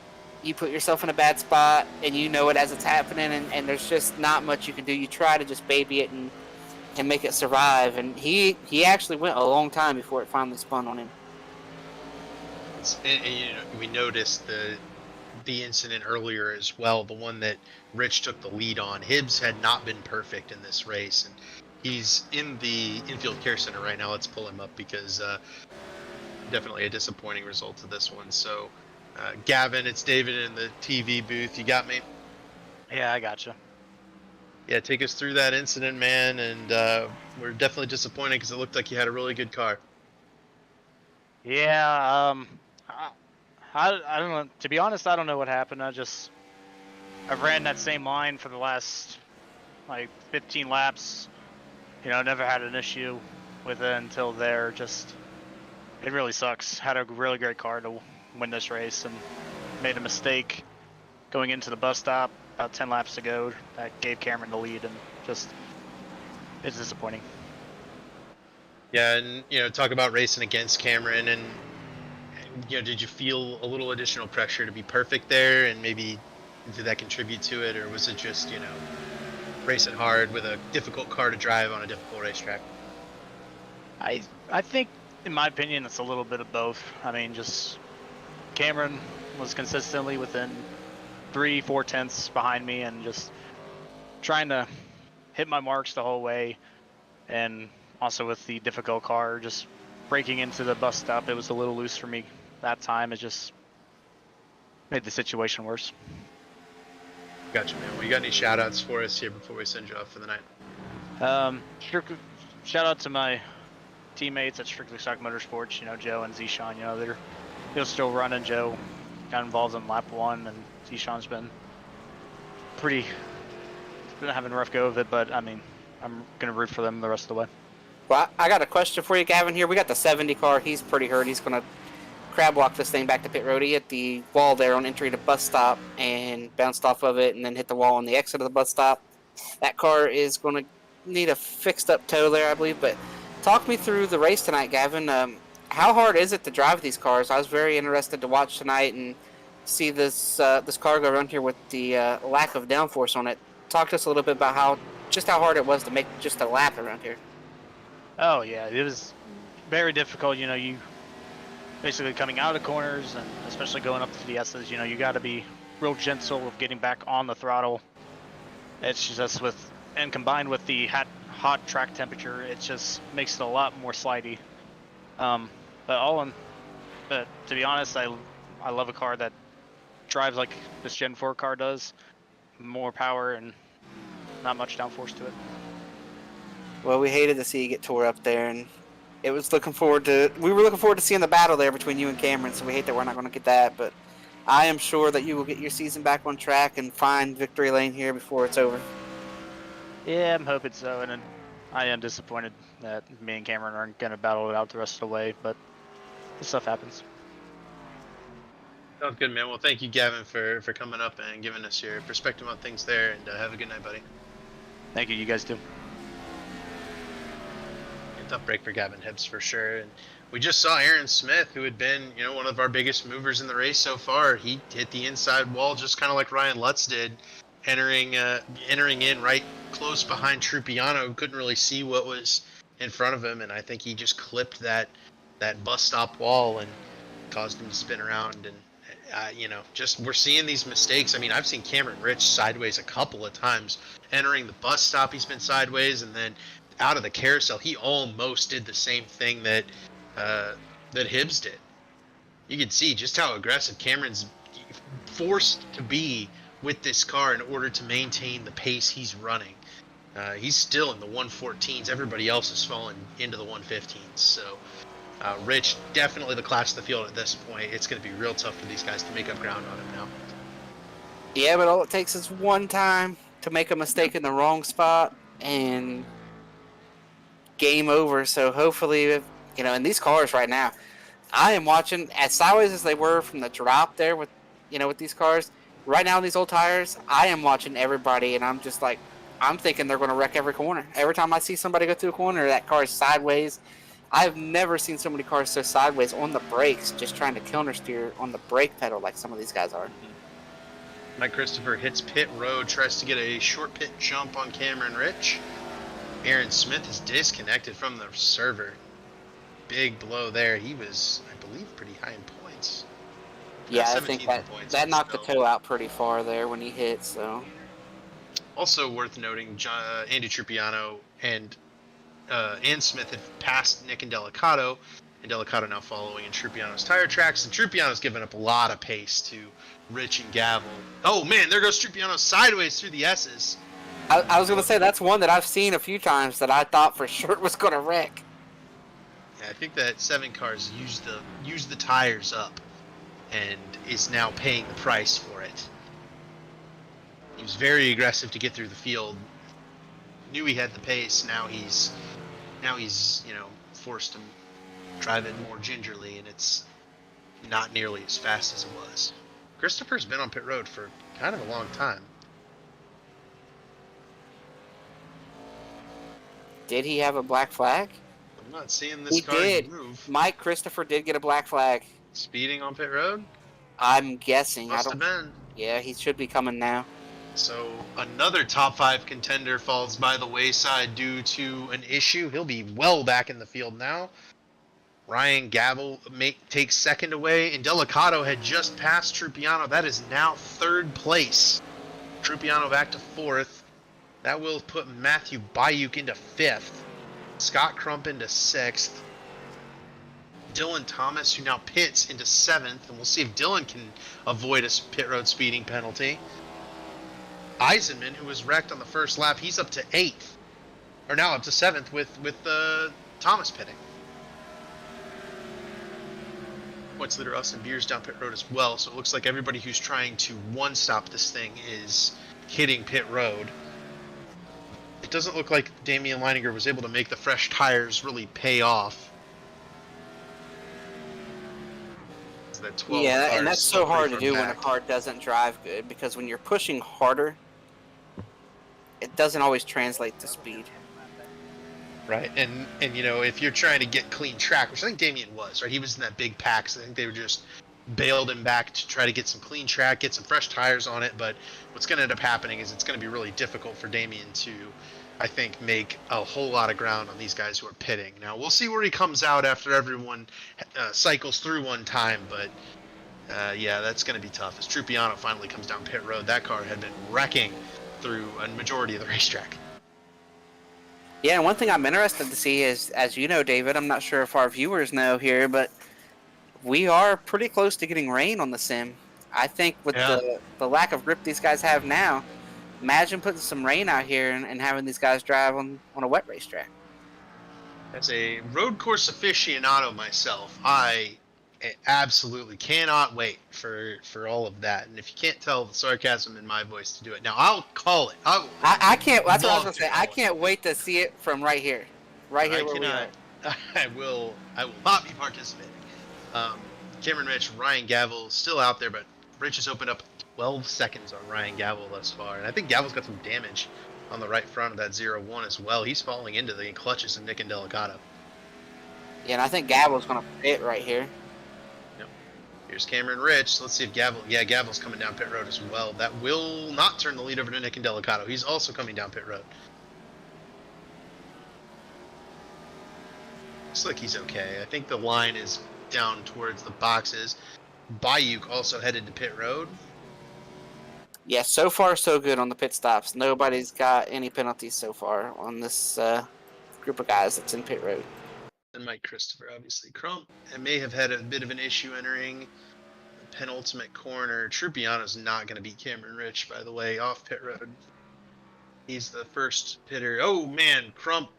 you put yourself in a bad spot, and you know it as it's happening, and there's just not much you can do. You try to just baby it and make it survive, and he actually went a long time before it finally spun on him.
And, we noticed the incident earlier as well, the one that Rich took the lead on. Hibbs had not been perfect in this race, and he's in the infield care center right now. Let's pull him up because definitely a disappointing result of this one. So, Gavin, it's David in the TV booth. You got me?
Yeah, I gotcha.
Yeah, take us through that incident, man, and we're definitely disappointed because it looked like you had a really good car.
Yeah, I don't know. To be honest, I don't know what happened. I've ran that same line for the last like 15 laps. You know, never had an issue with it until there. Just it really sucks. Had a really great car to win this race and made a mistake going into the bus stop about 10 laps to go. That gave Cameron the lead, and just it's disappointing.
Yeah, and talk about racing against Cameron, and did you feel a little additional pressure to be perfect there, and maybe did that contribute to it, or was it just racing hard with a difficult car to drive on a difficult racetrack?
I think, in my opinion, it's a little bit of both. I mean, just Cameron was consistently within 3-4 tenths behind me, and just trying to hit my marks the whole way, and also with the difficult car, just breaking into the bus stop, it was a little loose for me that time. It just made the situation worse.
Gotcha, man. Well, you got any shout outs for us here before we send you off for the night?
Shout out to my teammates at Strictly Stock Motorsports, Joe and Zishan. They're still running. Joe got involved in lap 1, and Zishan's been having a rough go of it, but I mean, I'm gonna root for them the rest of the way.
Well, I got a question for you, Gavin. Here we got the 70 car. He's pretty hurt. He's gonna crab walk this thing back to pit road. He hit the wall there on entry to bus stop and bounced off of it, and then hit the wall on the exit of the bus stop. That car is going to need a fixed up toe there, I believe. But talk me through the race tonight, Gavin. How hard is it to drive these cars? I was very interested to watch tonight and see this car go around here with the lack of downforce on it. Talk to us a little bit about how hard it was to make just a lap around here.
Oh yeah, it was very difficult. You basically coming out of corners, and especially going up to the S's, you got to be real gentle with getting back on the throttle. It's just and combined with the hot track temperature, it just makes it a lot more slidey. But to be honest, I love a car that drives like this Gen 4 car does, more power and not much downforce to it.
Well, we hated to see you get tore up there, and we were looking forward to seeing the battle there between you and Cameron, so we hate that we're not going to get that, but I am sure that you will get your season back on track and find victory lane here before it's over.
Yeah, I'm hoping so, and I am disappointed that me and Cameron aren't going to battle it out the rest of the way, but this stuff happens.
Sounds good, man. Well, thank you, Gavin, for coming up and giving us your perspective on things there, and have a good night, buddy.
Thank you, you guys too.
Tough break for Gavin Hibbs for sure. And we just saw Aaron Smith, who had been, one of our biggest movers in the race so far. He hit the inside wall just kind of like Ryan Lutz did, entering in right close behind Trupiano, who couldn't really see what was in front of him, and I think he just clipped that bus stop wall and caused him to spin around. And just we're seeing these mistakes. I mean, I've seen Cameron Rich sideways a couple of times entering the bus stop. He's been sideways, and then out of the carousel, he almost did the same thing that Hibbs did. You can see just how aggressive Cameron's forced to be with this car in order to maintain the pace he's running. He's still in the 114s. Everybody else has fallen into the 115s. So Rich, definitely the class of the field at this point. It's going to be real tough for these guys to make up ground on him now.
Yeah, but all it takes is one time to make a mistake in the wrong spot and game over. So hopefully, in these cars right now, I am watching as sideways as they were from the drop there with these cars. Right now, in these old tires, I am watching everybody, and I'm just like, I'm thinking they're going to wreck every corner. Every time I see somebody go through a corner, that car is sideways. I've never seen so many cars so sideways on the brakes, just trying to counter steer on the brake pedal like some of these guys are.
Mike Christopher hits pit road, tries to get a short pit jump on Cameron Rich. Aaron Smith is disconnected from the server. Big blow there. He was, I believe, pretty high in points.
Yeah, I think that knocked the toe out pretty far there when he hit. So,
also worth noting, Andy Trupiano and Smith had passed Nick and Delicato now following in Trupiano's tire tracks, and Trupiano's given up a lot of pace to Rich and Gavel. Oh man, there goes Trupiano sideways through the S's.
I was going to say that's one that I've seen a few times that I thought for sure was going to wreck.
Yeah, I think that 7 cars used the tires up and is now paying the price for it. He was very aggressive to get through the field. Knew he had the pace. Now he's forced to drive it more gingerly, and it's not nearly as fast as it was. Christopher's been on pit road for kind of a long time.
Did he have a black flag?
I'm not seeing this car move.
Mike Christopher did get a black flag.
Speeding on pit road?
I'm guessing.
Must have been.
Yeah, he should be coming now.
So another top 5 contender falls by the wayside due to an issue. He'll be well back in the field now. Ryan Gavel takes second away, and Delicato had just passed Trupiano. That is now 3rd place. Trupiano back to 4th. That will put Matthew Bayuk into 5th. Scott Crump into 6th. Dylan Thomas, who now pits, into 7th, and we'll see if Dylan can avoid a pit road speeding penalty. Eisenman, who was wrecked on the first lap, he's up to 8th, or now up to 7th with Thomas pitting. Points leader Austin Beers down pit road as well, so it looks like everybody who's trying to one-stop this thing is hitting pit road. It doesn't look like Damian Leininger was able to make the fresh tires really pay off.
Yeah, and that's so hard to do when a car doesn't drive good, because when you're pushing harder, it doesn't always translate to speed.
Right, and if you're trying to get clean track, which I think Damian was, right? He was in that big pack, so I think they were just bailed him back to try to get some clean track, get some fresh tires on it. But what's going to end up happening is it's going to be really difficult for Damian to, I think, make a whole lot of ground on these guys who are pitting. Now, we'll see where he comes out after everyone cycles through one time, but yeah, that's going to be tough. As Trupiano finally comes down pit road, that car had been wrecking through a majority of the racetrack.
Yeah, and one thing I'm interested to see is, as you know, David, I'm not sure if our viewers know here, but we are pretty close to getting rain on the sim. I think with the lack of grip these guys have now, imagine putting some rain out here and having these guys drive on a wet racetrack.
As a road course aficionado myself, I absolutely cannot wait for all of that. And if you can't tell the sarcasm in my voice to do it, now I'll call it.
I can't. That's what I was gonna say. I can't wait to see it from right here, where we are.
I will not be participating. Cameron Rich, Ryan Gavel still out there, but Rich has opened up 12 seconds on Ryan Gavel thus far, and I think Gavel's got some damage on the right front of that 0-1 as well. He's falling into the clutches of Nick and Delicato.
Yeah, and I think Gavel's gonna pit right here.
Here's Cameron Rich. Let's see if Gavel's coming down pit road as well. That will not turn the lead over to Nick and Delicato. He's also coming down pit road. Looks like he's okay. I think the line is down towards the boxes. Bayuk also headed to pit road.
Yeah, so far so good on the pit stops. Nobody's got any penalties so far on this group of guys that's in pit road.
And Mike Christopher, obviously. Crump may have had a bit of an issue entering the penultimate corner. Trupiano's not going to beat Cameron Rich, by the way, off pit road. He's the first pitter. Oh, man, Crump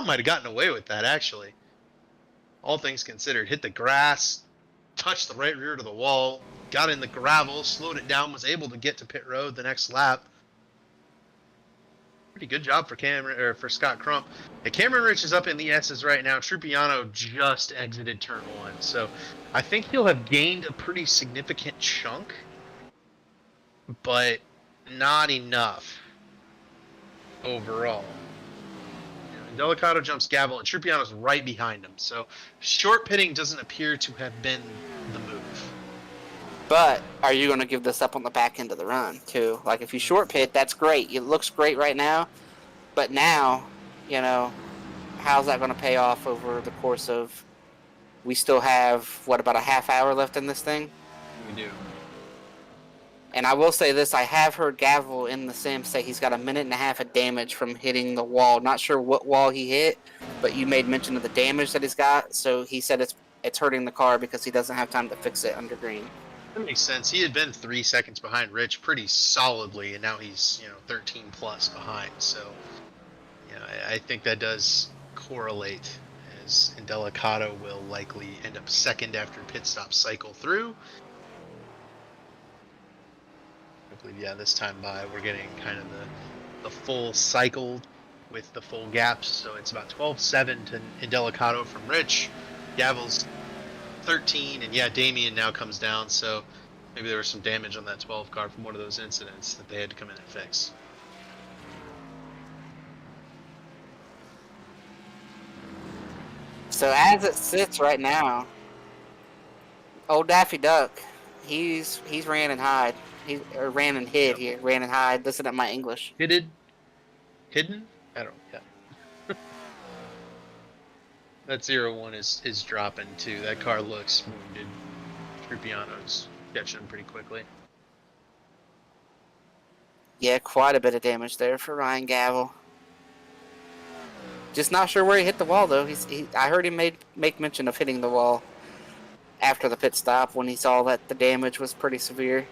might have gotten away with that, actually. All things considered. Hit the grass, touched the right rear to the wall. got in the gravel, slowed it down, was able to get to pit road the next lap. Pretty good job for for Scott Crump. And Cameron Rich is up in the S's right now. Trupiano just exited turn 1, so I think he'll have gained a pretty significant chunk, but not enough overall. Delicato jumps Gavel, and Trupiano's right behind him. So short pitting doesn't appear to have been the move.
But are you going to give this up on the back end of the run, too? Like, if you short pit, that's great. It looks great right now. But now, you know, how's that going to pay off over the course of... We still have, what, about a half hour left in this thing?
We do.
And I will say this, I have heard Gavel in the sim say he's got 1.5 minutes of damage from hitting the wall. Not sure what wall he hit, but you made mention of the damage that he's got. So he said it's hurting the car because he doesn't have time to fix it under green.
That makes sense. He had been 3 seconds behind Rich pretty solidly, and now he's 13 plus behind. So, I think that does correlate, as Indelicato will likely end up second after pit stop cycle through. I believe, this time by we're getting kind of the full cycle with the full gaps. So it's about 12-7 to Indelicato from Rich. Gavel's 13, and Damien now comes down, so maybe there was some damage on that 12 car from one of those incidents that they had to come in and fix.
So as it sits right now, old Daffy Duck, he's ran and hide. Ran and hid here. Ran and hide. Listen to my English.
Hidden? I don't know. Yeah. That 0-1 is dropping too. That car looks wounded. Trupiano's catching him pretty quickly.
Yeah, quite a bit of damage there for Ryan Gavel. Just not sure where he hit the wall though. I heard him make mention of hitting the wall after the pit stop when he saw that the damage was pretty severe.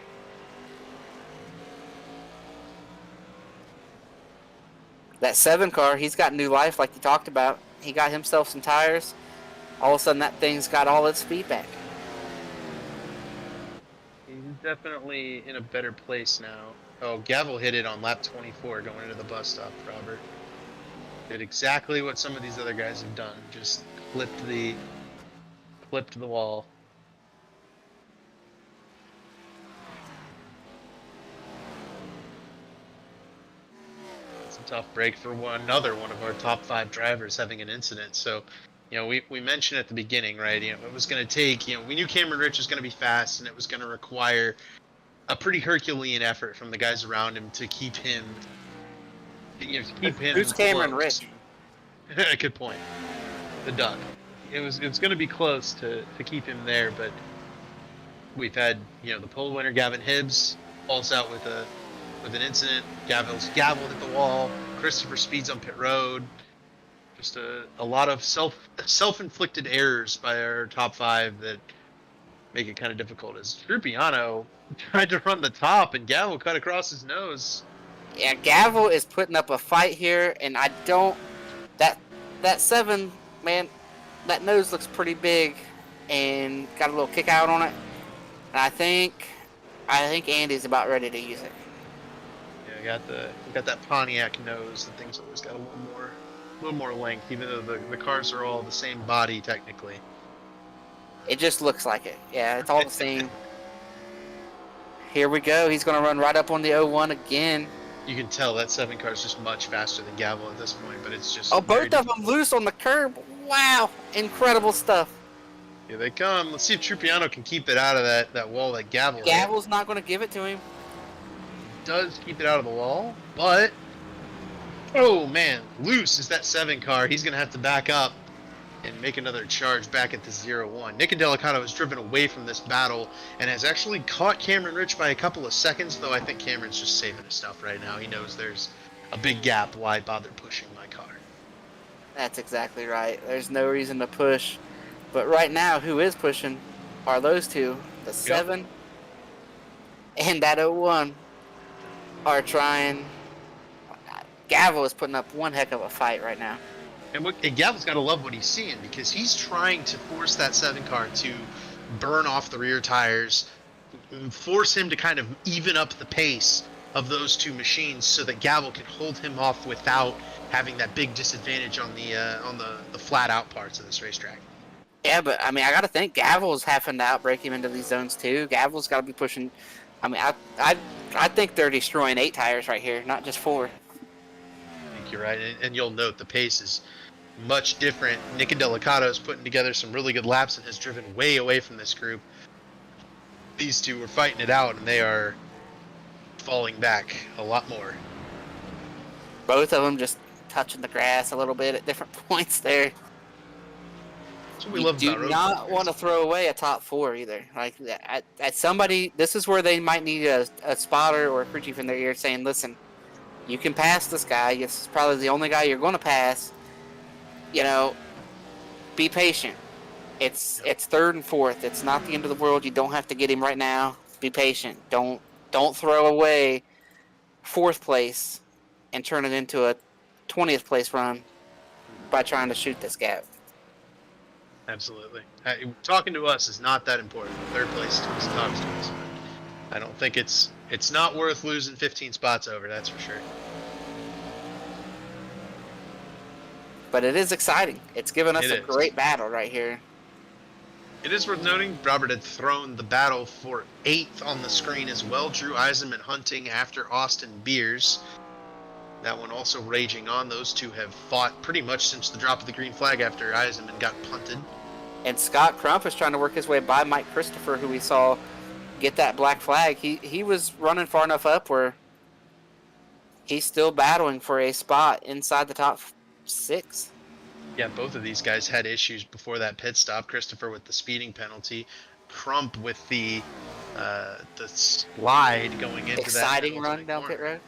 That 7 car, he's got new life like you talked about. He got himself some tires. All of a sudden, that thing's got all its speed back.
He's definitely in a better place now. Oh, Gavel hit it on lap 24 going into the bus stop, Robert. Did exactly what some of these other guys have done. Just clipped the wall. Tough break for another one of our top 5 drivers having an incident. So, we mentioned at the beginning, right? It was going to take, we knew Cameron Rich was going to be fast, and it was going to require a pretty Herculean effort from the guys around him to keep him.
Who's Cameron Rich?
Good point. The Duck. It's going to be close to keep him there, but we've had the pole winner Gavin Hibbs falls out with an incident. Gavel's hit the wall. Christopher speeds on pit road. Just a lot of self-inflicted errors by our top 5 that make it kind of difficult. As Trupiano tried to run the top and Gavel cut across his nose.
Yeah, Gavel is putting up a fight here, and I don't. That 7, man, that nose looks pretty big, and got a little kick out on it. And I think Andy's about ready to use it.
Yeah, got that Pontiac nose. The thing's always got a little more length, even though the cars are all the same body technically.
It just looks like it. Yeah, it's all the same. Here we go. He's going to run right up on the 01 again.
You can tell that 7 car is just much faster than Gavel at this point, but it's just...
Oh, both of them loose on the curb. Wow. Incredible stuff.
Here they come. Let's see if Trupiano can keep it out of that wall that Gavel
Gavel's not going to give it to him.
Does keep it out of the wall, but... Oh, man. Loose is that 7 car. He's going to have to back up and make another charge back at the 0-1. Nick Indelicato has driven away from this battle and has actually caught Cameron Rich by a couple of seconds, though I think Cameron's just saving his stuff right now. He knows there's a big gap. Why bother pushing my car?
That's exactly right. There's no reason to push. But right now, who is pushing are those two. The 7 and that 01 are trying. Gavel is putting up one heck of a fight right now.
And Gavel's got to love what he's seeing, because he's trying to force that 7 car to burn off the rear tires, force him to kind of even up the pace of those two machines so that Gavel can hold him off without having that big disadvantage on the flat out parts of this racetrack.
Yeah, but I mean, I got to think Gavel's having to outbreak him into these zones too. Gavel's got to be pushing. I mean, I think they're destroying 8 tires right here, not just 4.
I think you're right, and you'll note the pace is much different. Nick Delicato is putting together some really good laps and has driven way away from this group. These two were fighting it out, and they are falling back a lot more.
Both of them just touching the grass a little bit at different points there.
That's what we love about road
do not
course.
want to throw away a top 4 either. Like at somebody, this is where they might need a spotter or a crew chief in their ear saying, "Listen, you can pass this guy. This is probably the only guy you're going to pass. You know, be patient. It's 3rd and 4th. It's not the end of the world. You don't have to get him right now. Be patient. Don't throw away 4th place and turn it into a 20th place run by trying to shoot this gap."
Absolutely. Talking to us is not that important. 3rd place to us talks to us. I don't think it's not worth losing 15 spots over. That's for sure.
But it is exciting. It's given us a great battle right here.
It is worth noting, Robert had thrown the battle for 8th on the screen as well. Drew Eisenman hunting after Austin Beers. That one also raging on. Those two have fought pretty much since the drop of the green flag after Eisenman got punted.
And Scott Crump is trying to work his way by Mike Christopher, who we saw get that black flag. He was running far enough up where he's still battling for a spot inside the top 6.
Yeah, both of these guys had issues before that pit stop. Christopher with the speeding penalty, Crump with the slide going into
exciting
that
run down
corner.
pit road.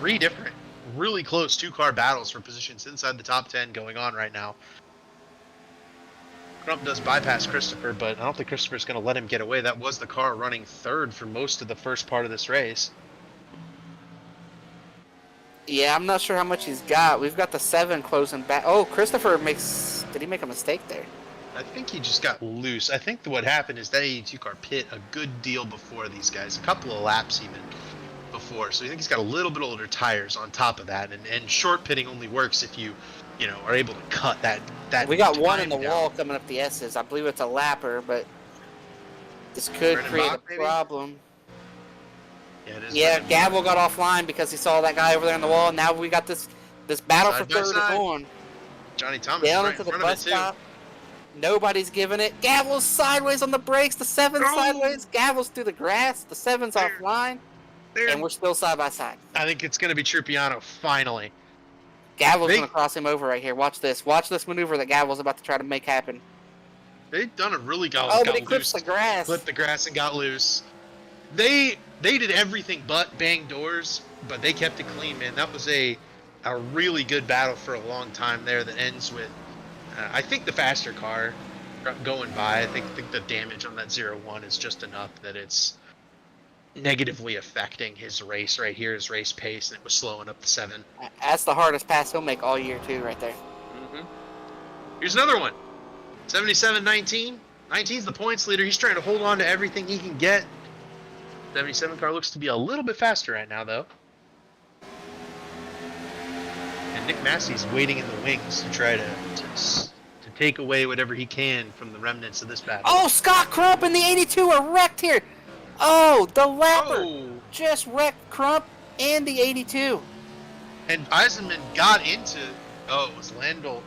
3 different, really close 2-car battles for positions inside the top 10 going on right now. Crump does bypass Christopher, but I don't think Christopher's going to let him get away. That was the car running 3rd for most of the first part of this race.
Yeah, I'm not sure how much he's got. We've got the 7 closing back. Oh, Christopher did he make a mistake there?
I think he just got loose. I think what happened is that 82 car pit a good deal before these guys, a couple of laps even before. So I think he's got a little bit older tires on top of that, and short pitting only works if you are able to cut that.
We got one in the
down.
wall coming up the S's. I believe it's a lapper, but this could
Brennan
create
Bach,
a
maybe?
problem.
Yeah, it is.
Yeah,
Brennan
Gavel got offline because he saw that guy over there on the wall. Now we got this battle
Side
for
by
3rd
side.
is on.
Johnny Thomas
Down
is right
into
in
the
front of
bus
it too.
stop. Nobody's giving it. Gavel's sideways on the brakes. The 7's
Oh!
sideways. Gavel's through the grass. The 7's
There.
offline.
There.
And we're still side by side.
I think it's going to be Trupiano finally.
Gavel's
They-
going to cross him over right here. Watch this. Watch this maneuver that Gavel's about to try to make happen.
They've done a really good
Oh,
got
but he clips
loose.
the grass.
Clipped the grass and got loose. They did everything but bang doors, but they kept it clean, man. That was a really good battle for a long time there that ends with, I think, the faster car going by. I think the damage on that 0-1 is just enough that it's negatively affecting his race right here, his race pace, and it was slowing up the 7.
That's the hardest pass he'll make all year, too, right there.
Mm-hmm. Here's another one. 77-19. 19's the points leader. He's trying to hold on to everything he can get. 77 car looks to be a little bit faster right now, though. And Nick Massey's waiting in the wings to try to take away whatever he can from the remnants of this battle.
Oh, Scott Crump and the 82 are wrecked here. Oh, the lapper
Oh!
just wrecked Crump and the 82.
And Eisenman got into... Oh, it was Landl.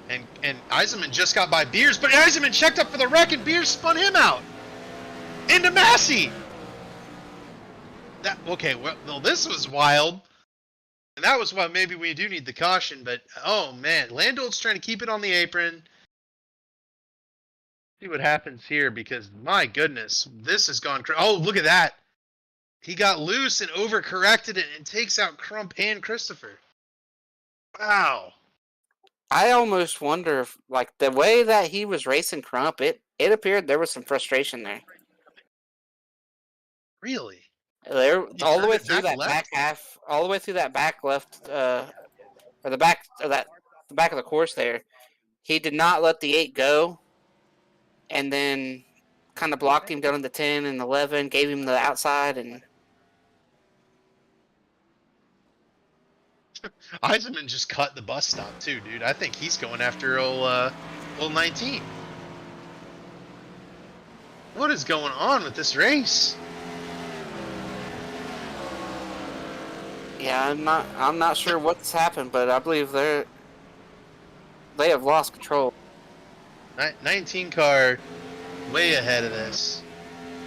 And Eisenman just got by Beers, but Eisenman checked up for the wreck, and Beers spun him out. Into Massey! Well, this was wild. And that was why maybe we do need the caution, but oh man, Landol's trying to keep it on the apron. See what happens here, because my goodness, this has gone oh, look at that. He got loose and overcorrected it and takes out Crump and Christopher. Wow.
I almost wonder if, like, the way that he was racing Crump, it appeared there was some frustration there.
Really?
There,
He
all the
turned
way
it
through
back
that
left?
back half, all the way through that back left, or the back of the course there, he did not let the 8 go, and then kind of blocked him down in the 10 and 11, gave him the outside, and
Eisenman just cut the bus stop too, dude. I think he's going after old 19. What is going on with this race?
yeah, I'm not sure what's happened, but I believe they have lost control.
19 car way ahead of this.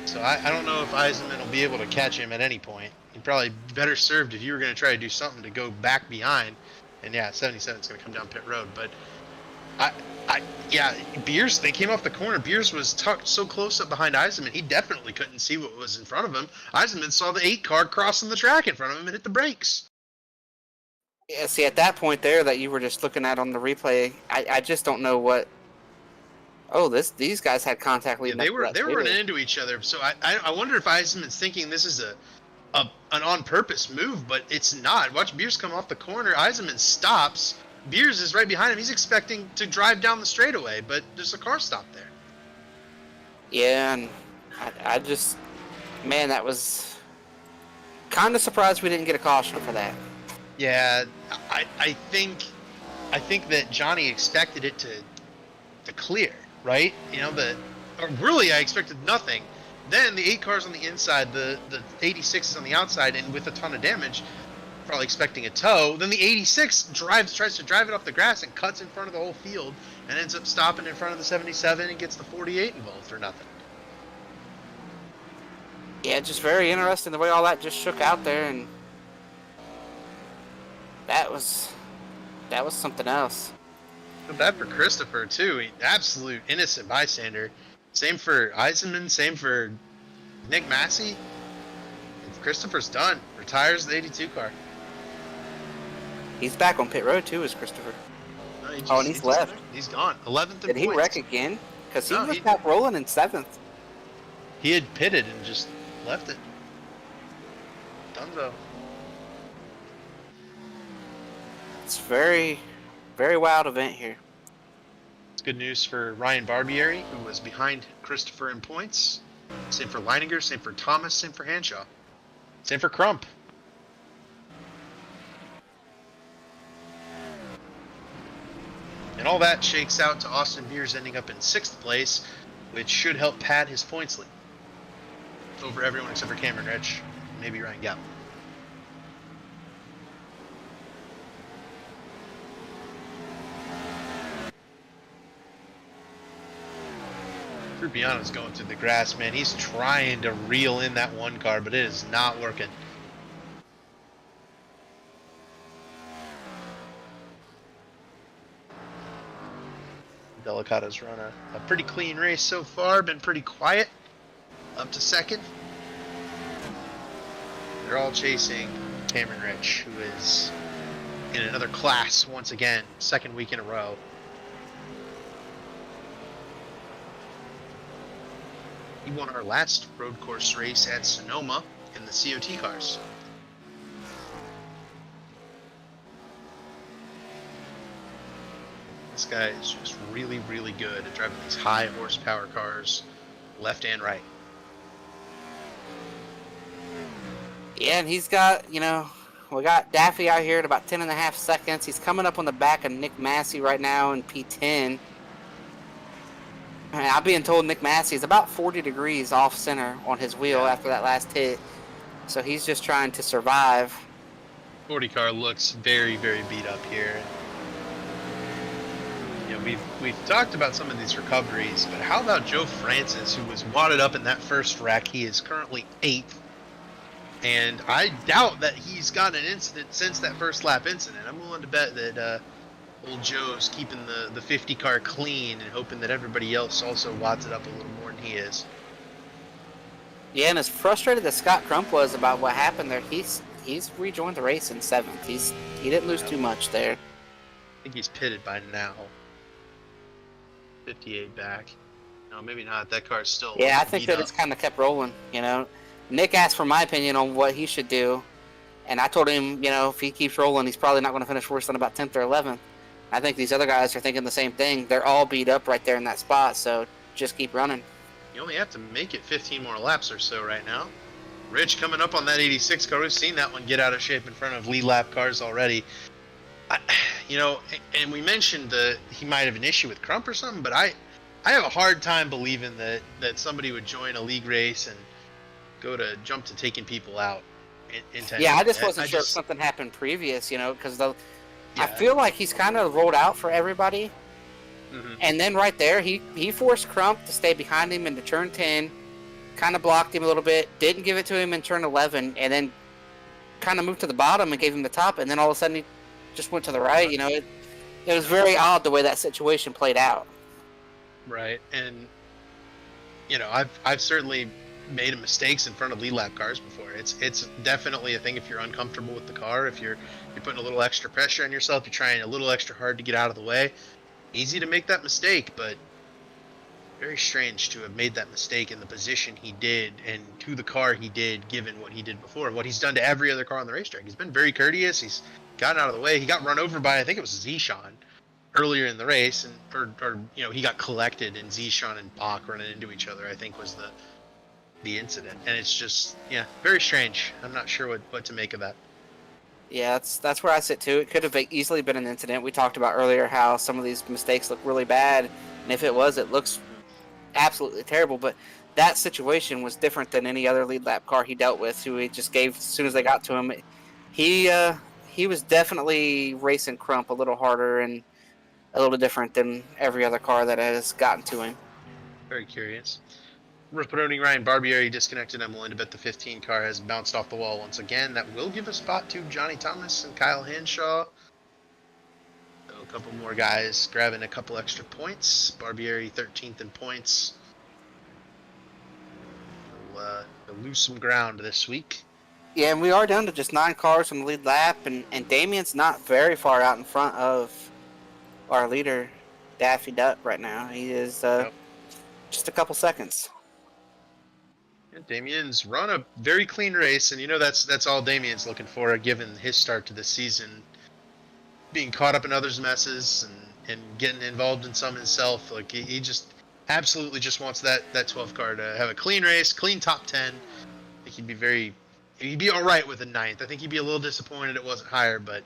So I don't know if Eisenman will be able to catch him at any point. He'd probably better served if you were going to try to do something to go back behind. And yeah, 77 is going to come down pit road. But yeah, Beers, they came off the corner. Beers was tucked so close up behind Eisenman, he definitely couldn't see what was in front of him. Eisenman saw the 8 car crossing the track in front of him and hit the brakes.
Yeah, see, at that point there that you were just looking at on the replay, I just don't know what. Oh, these guys had contact leading.
Yeah, they were running into each other. So I wonder if Eisenman's thinking this is an on-purpose move, but it's not. Watch Beers come off the corner. Eisenman stops. Beers is right behind him. He's expecting to drive down the straightaway, but there's a car stop there.
Yeah, and I just, man, that was kind of surprised we didn't get a caution for that.
Yeah, I think that Johnny expected it to clear, right? You know, or really I expected nothing. Then the 8 cars on the inside, the 86 is on the outside, and with a ton of damage, probably expecting a tow. Then the 86 tries to drive it off the grass and cuts in front of the whole field and ends up stopping in front of the 77 and gets the 48 involved for nothing.
Yeah, just very interesting the way all that just shook out there, and that was something else.
Feel bad for Christopher too. Absolute innocent bystander. Same for Eisenman. Same for Nick Massey. Christopher's done. Retires the 82 car.
He's back on pit road too, is Christopher.
No,
and he's left.
He's gone. 11th in
Did he
points.
wreck again? Because he
No,
was back rolling in 7th.
He had pitted and just left it. Dunzo.
It's very, very wild event here.
It's good news for Ryan Barbieri, who was behind Christopher in points. Same for Leininger, same for Thomas, same for Hanshaw. Same for Crump. And all that shakes out to Austin Beers ending up in 6th place, which should help pad his points lead over everyone except for Cameron Rich, maybe Ryan Gallup. Trupiano's going through the grass, man. He's trying to reel in that 1 car, but it is not working. Delicato's run a pretty clean race so far, been pretty quiet, up to 2nd. They're all chasing Cameron Rich, who is in another class once again, 2nd week in a row. He won our last road course race at Sonoma in the COT cars. This guy is just really, really good at driving these high horsepower cars, left and right.
Yeah, and he's got, we got Daffy out here at about 10.5 seconds. He's coming up on the back of Nick Massey right now in P10. I'm being told Nick Massey is about 40 degrees off center on his wheel after that last hit. So he's just trying to survive.
40 car looks very, very beat up here. You know, we've talked about some of these recoveries, but how about Joe Francis, who was wadded up in that first wreck? He is currently 8th. And I doubt that he's got an incident since that first lap incident. I'm willing to bet that old Joe's keeping the 50 car clean and hoping that everybody else also wads it up a little more than he is.
Yeah, and as frustrated as Scott Crump was about what happened there, he's rejoined the race in 7th. He didn't lose too much there.
I think he's pitted by now. 58 back. No, maybe not. That car's still.
Yeah, I think that it's kind of kept rolling. Nick asked for my opinion on what he should do, and I told him, if he keeps rolling, he's probably not going to finish worse than about 10th or 11th. I think these other guys are thinking the same thing. They're all beat up right there in that spot, so just keep running.
You only have to make it 15 more laps or so right now. Rich coming up on that 86 car. We've seen that one get out of shape in front of lead lap cars already. And we mentioned that he might have an issue with Crump or something, but I have a hard time believing that somebody would join a league race and jump to taking people out intentionally.
Yeah, I just wasn't sure if something happened previous, because I
Yeah.
feel like he's kind of rolled out for everybody.
Mhm.
And then right there, he forced Crump to stay behind him into turn 10, kind of blocked him a little bit, didn't give it to him in turn 11, and then kind of moved to the bottom and gave him the top, and then all of a sudden he just went to the right. It was very odd the way that situation played out.
Right, and I've certainly made mistakes in front of lead lap cars before. It's definitely a thing if you're uncomfortable with the car, if you're putting a little extra pressure on yourself, you're trying a little extra hard to get out of the way. Easy to make that mistake, but very strange to have made that mistake in the position he did and to the car he did, given what he did before, what he's done to every other car on the racetrack. He's been very courteous. He's gotten out of the way. He got run over by, I think it was Zishan earlier in the race, and he got collected, and Zishan and Bach running into each other, I think was the incident. And it's just, very strange. I'm not sure what to make of that.
Yeah, that's where I sit too. It could have easily been an incident. We talked about earlier how some of these mistakes look really bad, and if it was, it looks absolutely terrible. But that situation was different than any other lead lap car he dealt with, who he just gave as soon as they got to him. He was definitely racing Crump a little harder and a little different than every other car that has gotten to him.
Very curious. Promoting Ryan Barbieri disconnected. I'm willing to bet the 15 car has bounced off the wall once again. That will give a spot to Johnny Thomas and Kyle Hanshaw. So a couple more guys grabbing a couple extra points. Barbieri 13th in points. He'll lose some ground this week.
Yeah, and we are down to just 9 cars on the lead lap, and Damien's not very far out in front of our leader, Daffy Duck, right now. He is just a couple seconds.
And Damien's run a very clean race, and that's all Damien's looking for, given his start to the season. Being caught up in others' messes and getting involved in some himself. Like he just absolutely just wants that 12 car to have a clean race, clean top 10. I think he'd be all right with a 9th. I think he'd be a little disappointed it wasn't higher, but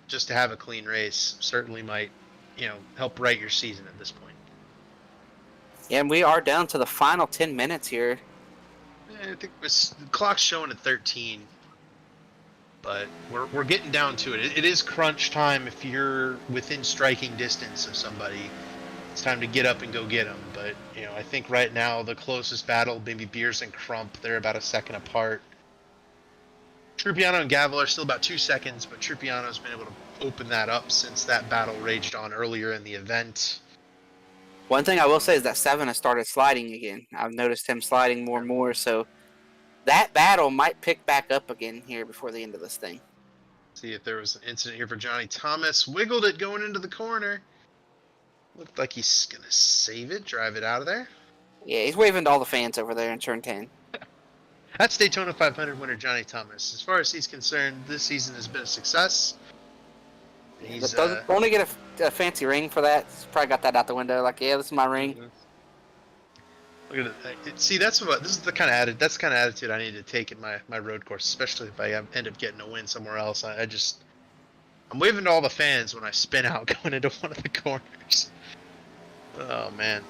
just to have a clean race certainly might help right your season at this point.
Yeah, and we are down to the final 10 minutes here.
I think the clock's showing at 13, but we're getting down to it. It is crunch time if you're within striking distance of somebody. It's time to get up and go get them. But I think right now the closest battle, maybe Beers and Crump, they're about a second apart. Trupiano and Gavel are still about 2 seconds, but Trupiano's been able to open that up since that battle raged on earlier in the event.
One thing I will say is that 7 has started sliding again. I've noticed him sliding more and more, so that battle might pick back up again here before the end of this thing.
See if there was an incident here for Johnny Thomas. Wiggled it going into the corner. Looked like he's going to save it, drive it out of there.
Yeah, he's waving to all the fans over there in turn 10.
That's Daytona 500 winner Johnny Thomas. As far as he's concerned, this season has been a success. He's
only get a fancy ring for that. He's probably got that out the window. Like, yeah, this is my ring.
Look at it. See, this is the kind of attitude I need to take in my road course, especially if I end up getting a win somewhere else. I'm waving to all the fans when I spin out going into one of the corners. Oh man,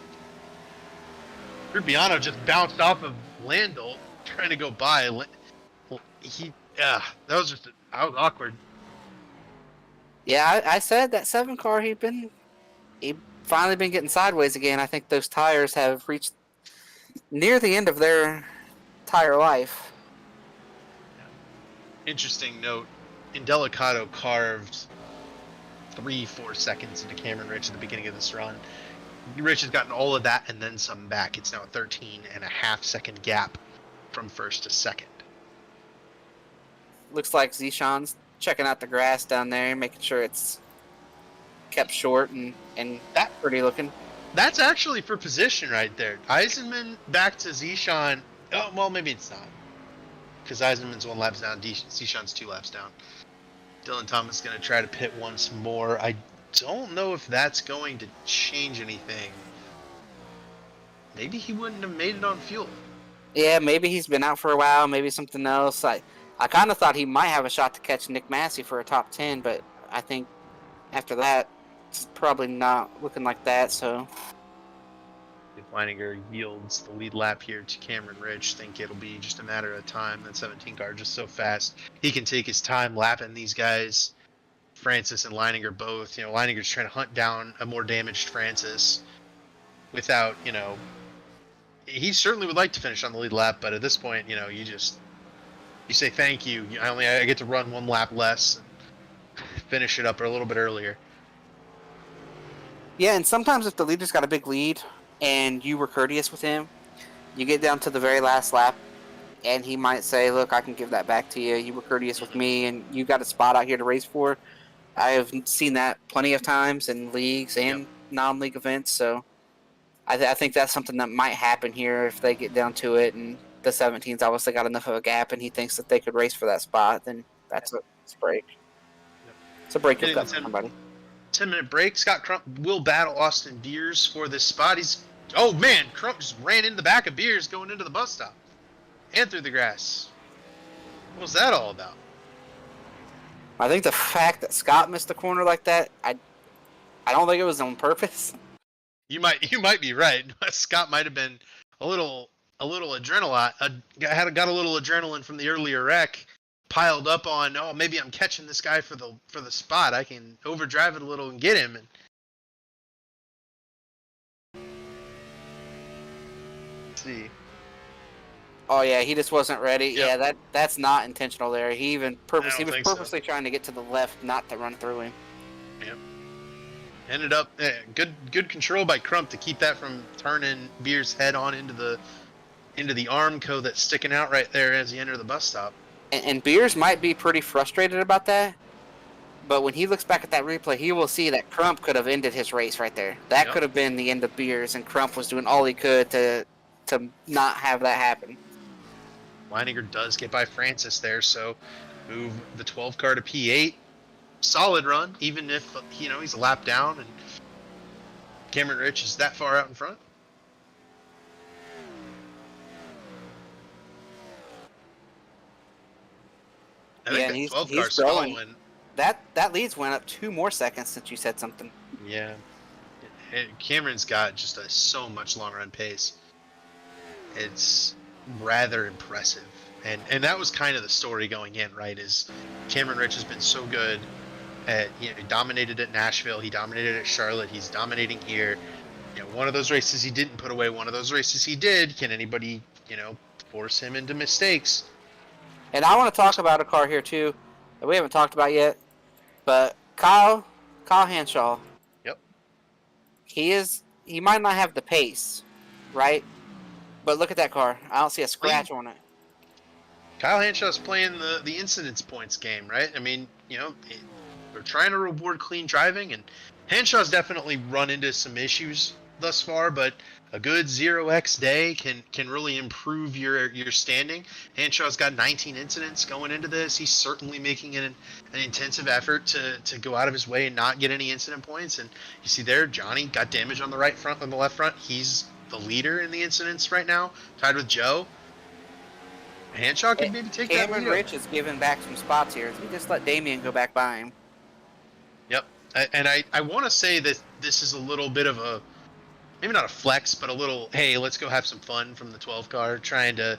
Rubiano just bounced off of Landel trying to go by. That was awkward.
Yeah, I said that 7 car, he finally been getting sideways again. I think those tires have reached near the end of their tire life.
Interesting note, Indelicato carved 3-4 seconds into Cameron Rich at the beginning of this run. Rich has gotten all of that and then some back. It's now a 13.5 second gap from first to second.
Looks like Zishan's checking out the grass down there, making sure it's kept short and that pretty looking.
That's actually for position right there. Eisenman back to Zishan. Oh, well, maybe it's not. Because Eisenman's 1 lap down, Zishan's 2 laps down. Dylan Thomas is going to try to pit once more. I don't know if that's going to change anything. maybe he wouldn't have made it on fuel.
Yeah, maybe he's been out for a while. Maybe something else. I kind of thought he might have a shot to catch Nick Massey for a top 10, but I think after that, it's probably not looking like that. So
If Leininger yields the lead lap here to Cameron Rich, think it'll be just a matter of time. That 17 car just so fast. He can take his time lapping these guys. Francis and Leininger both. Leininger's trying to hunt down a more damaged Francis without, he certainly would like to finish on the lead lap, but at this point, you say thank you. I get to run one lap less and finish it up a little bit earlier.
yeah, and sometimes if the leader's got a big lead and you were courteous with him, you get down to the very last lap, and he might say, "Look, I can give that back to you. You were courteous with me, and you got a spot out here to race for." I have seen that plenty of times in leagues and non-league events, so I think that's something that might happen here if they get down to it, and the 17's obviously got enough of a gap, and he thinks that they could race for that spot. Then that's a break. It's a break you'll cut for somebody.
10-minute break. Scott Crump will battle Austin Beers for this spot. Oh man, Crump just ran into the back of Beers going into the bus stop and through the grass. What was that all about?
I think the fact that Scott missed the corner like that, I don't think it was on purpose.
You might be right. Scott might have been a little adrenaline. Got a little adrenaline from the earlier wreck, piled up on. Oh, maybe I'm catching this guy for the spot. I can overdrive it a little and get him. And let's see.
Oh yeah, he just wasn't ready.
Yep.
Yeah, that's not intentional there. He was purposely
so.
trying to get to the left, not to run through him.
Yep. Ended up good control by Crump to keep that from turning Beers' head on into the Armco that's sticking out right there as he entered the bus stop.
And Beers might be pretty frustrated about that, but when he looks back at that replay, he will see that Crump could have ended his race right there. That could have been the end of Beers, and Crump was doing all he could to not have that happen.
Leininger does get by Francis there, so move the 12 car to P8. Solid run, even if he's a lap down and Cameron Rich is that far out in front. I think that 12 car's following.
That leads went up 2 more seconds since you said something.
Yeah, Cameron's got just so much long run pace. It's rather impressive, and that was kind of the story going in, right? Is Cameron Rich has been so good. He dominated at Nashville. He dominated at Charlotte. He's dominating here. One of those races he didn't put away. One of those races he did. Can anybody, force him into mistakes?
And I want to talk about a car here too that we haven't talked about yet. But Kyle Hanshaw.
Yep.
He might not have the pace, right? But look at that car. I don't see a scratch on it.
Kyle Hanshaw's playing the incidence points game, right? I mean, we're trying to reward clean driving, and Hanshaw's definitely run into some issues thus far, but a good 0x day can really improve your standing. Hanshaw's got 19 incidents going into this. He's certainly making an intensive effort to go out of his way and not get any incident points. And you see there, Johnny got damage on the right front, on the left front. He's the leader in the incidents right now, tied with Joe. Hanshaw could maybe take that lead.
Cameron Rich is giving back some spots here. He just let Damian go back by him.
Yep. And I want to say that this is a little bit of a, maybe not a flex, but a little, hey, let's go have some fun from the 12 car, trying to,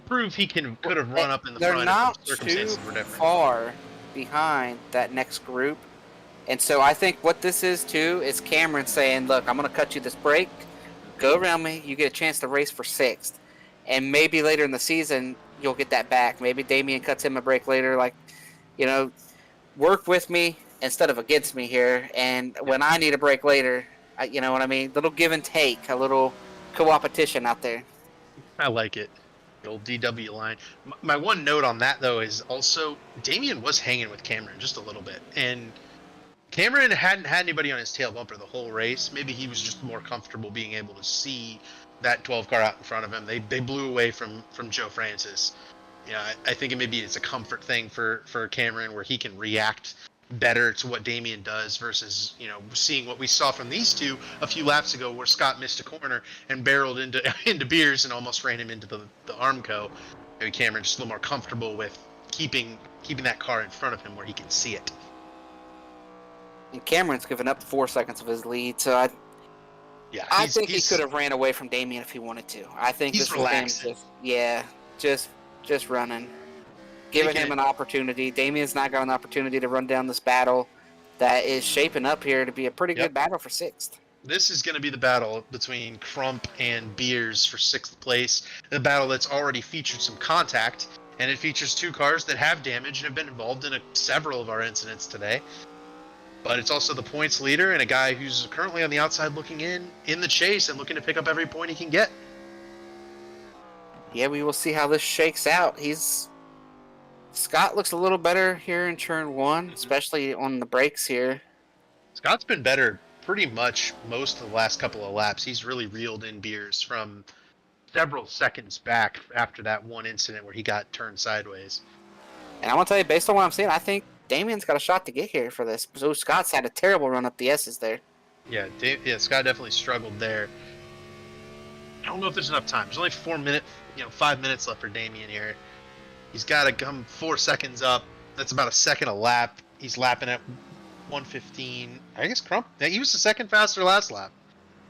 prove he could have run up in the front if the circumstances were different.
They're not too far behind that next group. And so I think what this is, too, is Cameron saying, look, I'm going to cut you this break. Go around me. You get a chance to race for 6th. And maybe later in the season, you'll get that back. Maybe Damian cuts him a break later. Like, work with me instead of against me here. And when I need a break later, you know what I mean? Little give and take, a little co-opetition out there.
I like it. The old DW line. My one note on that, though, is also Damian was hanging with Cameron just a little bit. And Cameron hadn't had anybody on his tail bumper the whole race. Maybe he was just more comfortable being able to see that 12 car out in front of him. They blew away from Joe Francis. I think it's a comfort thing for Cameron where he can react better to what Damien does versus, seeing what we saw from these two a few laps ago where Scott missed a corner and barreled into into Beers and almost ran him into the Armco. Maybe Cameron just a little more comfortable with keeping that car in front of him where he can see it.
And Cameron's given up 4 seconds of his lead, so I think he could have ran away from Damien if he wanted to. I think
he's
this
relaxing.
Just running. Giving him an opportunity. Damien's not got an opportunity to run down this battle that is shaping up here to be a pretty good battle for 6th.
This is going to be the battle between Crump and Beers for 6th place. The battle that's already featured some contact, and it features 2 cars that have damage and have been involved in several of our incidents today. But it's also the points leader and a guy who's currently on the outside looking in the chase and looking to pick up every point he can get.
Yeah, we will see how this shakes out. Scott looks a little better here in turn 1, especially on the brakes here.
Scott's been better pretty much most of the last couple of laps. He's really reeled in Beers from several seconds back after that one incident where he got turned sideways.
And I want to tell you, based on what I'm seeing, I think Damien's got a shot to get here for this. So Scott's had a terrible run up the S's there.
Yeah, Scott definitely struggled there. I don't know if there's enough time. There's only 5 minutes left for Damien here. He's got to come 4 seconds up. That's about a second a lap. He's lapping at 1:15. I guess Crump. He was the second faster last lap.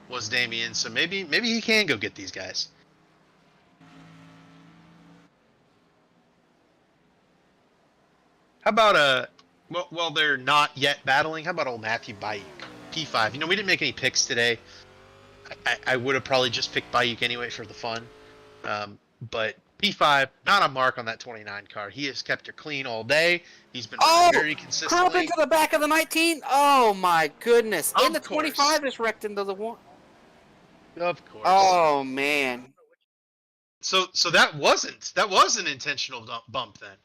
Was Damien? So maybe he can go get these guys. How about while they're not yet battling, how about old Matthew Bayuk, P5? We didn't make any picks today. I would have probably just picked Bayuk anyway for the fun. But P5, not a mark on that 29 car. He has kept it clean all day. He's been very consistently.
Crump into the back of the 19. Oh my goodness!
Of
And the
course.
25 is wrecked into the 1.
Of course.
Oh man.
So that was an intentional bump then.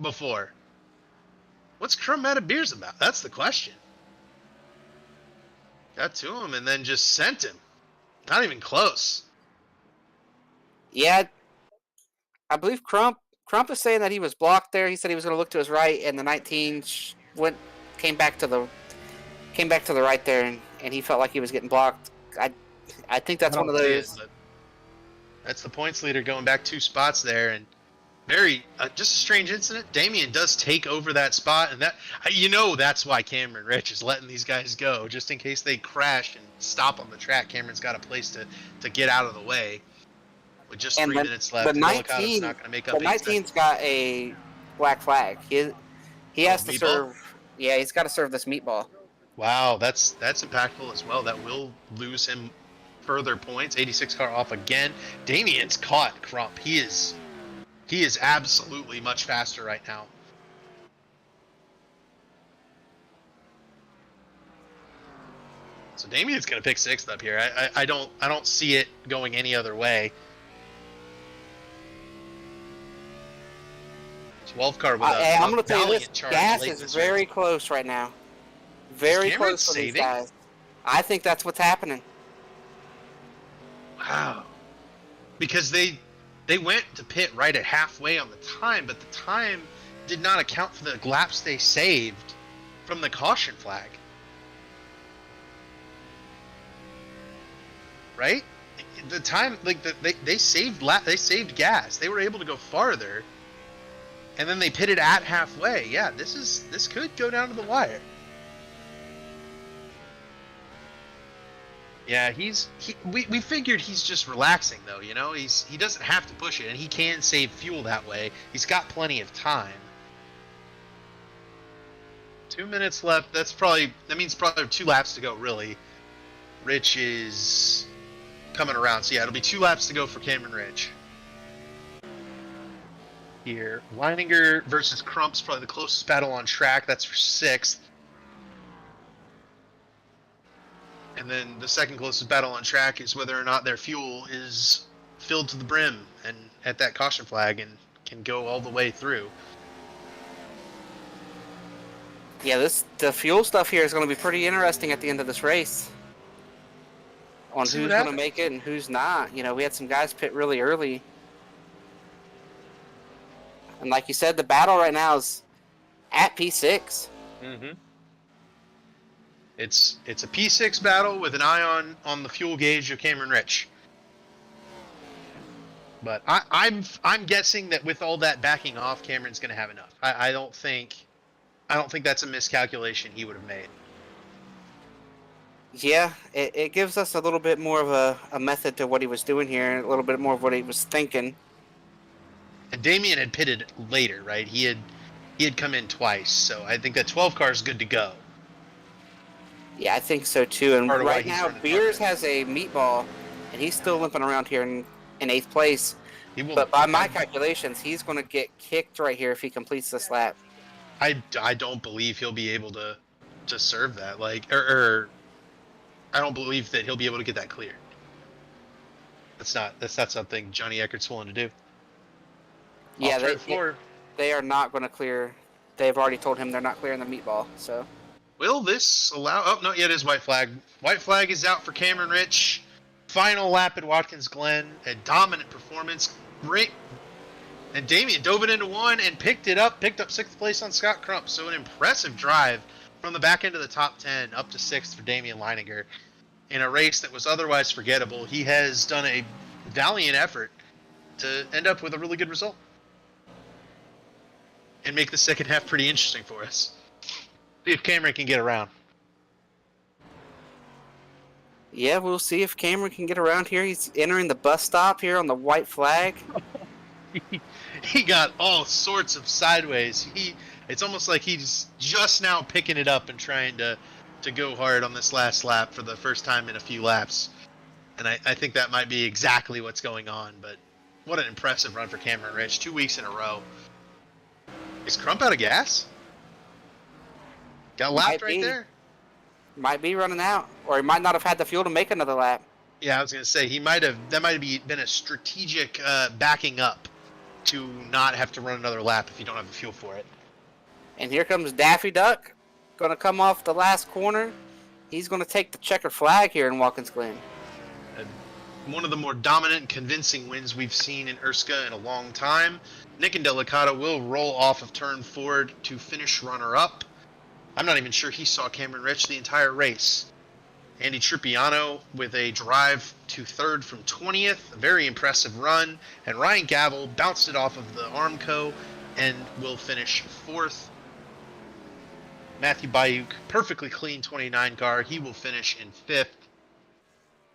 Before. What's Crump out of Beers about? That's the question. Got to him and then just sent him. Not even close.
Yeah, I believe Crump is saying that he was blocked there. He said he was going to look to his right, and the 19 came back to the right there, and he felt like he was getting blocked. I think that's one of those.
That's the points leader going back 2 spots there, and very just a strange incident. Damien does take over that spot, and that's why Cameron Rich is letting these guys go, just in case they crash and stop on the track. Cameron's got a place to get out of the way. With just 3 minutes left,
the 19's not going to make up. The 19's got a black flag. He has to serve. Yeah, he's got to serve this meatball.
Wow, that's impactful as well. That will lose him further points. 86 car off again. Damien's caught Crump. He is absolutely much faster right now. So Damien's going to pick 6th up here. I don't see it going any other way. 12 car with
I'm going to tell you this, gas is very close right now. Very close for these guys. I think that's what's happening.
Wow. Because they went to pit right at halfway on the time, but the time did not account for the laps they saved from the caution flag. Right? The time, they saved gas. They were able to go farther. And then they pitted at halfway. Yeah, this could go down to the wire. Yeah, we figured he's just relaxing though, he doesn't have to push it, and he can save fuel that way. He's got plenty of time. 2 minutes left. That means probably 2 laps to go really. Rich is coming around, so yeah, it'll be 2 laps to go for Cameron Rich. Here, Leininger versus Crump's probably the closest battle on track. That's for 6th. And then the second closest battle on track is whether or not their fuel is filled to the brim and at that caution flag and can go all the way through.
Yeah, the fuel stuff here is going to be pretty interesting at the end of this race. On who's going to make it and who's not. We had some guys pit really early. And like you said, the battle right now is at P6.
Mm-hmm. It's a P6 battle with an eye on the fuel gauge of Cameron Rich. But I'm guessing that with all that backing off, Cameron's going to have enough. I don't think that's a miscalculation he would have made.
Yeah, it gives us a little bit more of a method to what he was doing here, and a little bit more of what he was thinking.
And Damien had pitted later, right? He had come in twice, so I think that 12 car is good to go.
Yeah, I think so too. And
Part of why
right
he's
now,
running
Beers
harder.
has a meatball, and he's still limping around here in 8th place.
He will.
But by my calculations, he's going to get kicked right here if he completes this lap.
I don't believe he'll be able to serve that. Or I don't believe that he'll be able to get that clear. That's not something Johnny Eckert's willing to do.
Yeah,
Off turn 4.
they are not going to clear. They've already told him they're not clearing the meatball. So
Will this allow? Oh no, it is white flag. White flag is out for Cameron Rich. Final lap at Watkins Glen. A dominant performance. Great. And Damien dove it into 1 and picked up 6th place on Scott Crump. So an impressive drive from the back end of the top 10 up to 6th for Damian Leininger. In a race that was otherwise forgettable, he has done a valiant effort to end up with a really good result. And make the second half pretty interesting for us. See if Cameron can get around.
yeah, we'll see if Cameron can get around here. He's entering the bus stop here on the white flag.
He got all sorts of sideways. It's almost like he's just now picking it up and trying to go hard on this last lap for the first time in a few laps. And I think that might be exactly what's going on. But what an impressive run for Cameron Rich. 2 weeks in a row. Is Crump out of gas? Got lapped right there?
Might be running out, or he might not have had the fuel to make another lap.
Yeah, I was going to say, that might have been a strategic backing up to not have to run another lap if you don't have the fuel for it.
And here comes Daffy Duck, going to come off the last corner. He's going to take the checker flag here in Watkins Glen.
One of the more dominant and convincing wins we've seen in ERSCA in a long time. Nick and Delicata will roll off of turn 4 to finish runner-up. I'm not even sure he saw Cameron Rich the entire race. Andy Trupiano with a drive to 3rd from 20th. A very impressive run. And Ryan Gavel bounced it off of the Armco and will finish 4th. Matthew Bayuk, perfectly clean 29 car. He will finish in 5th.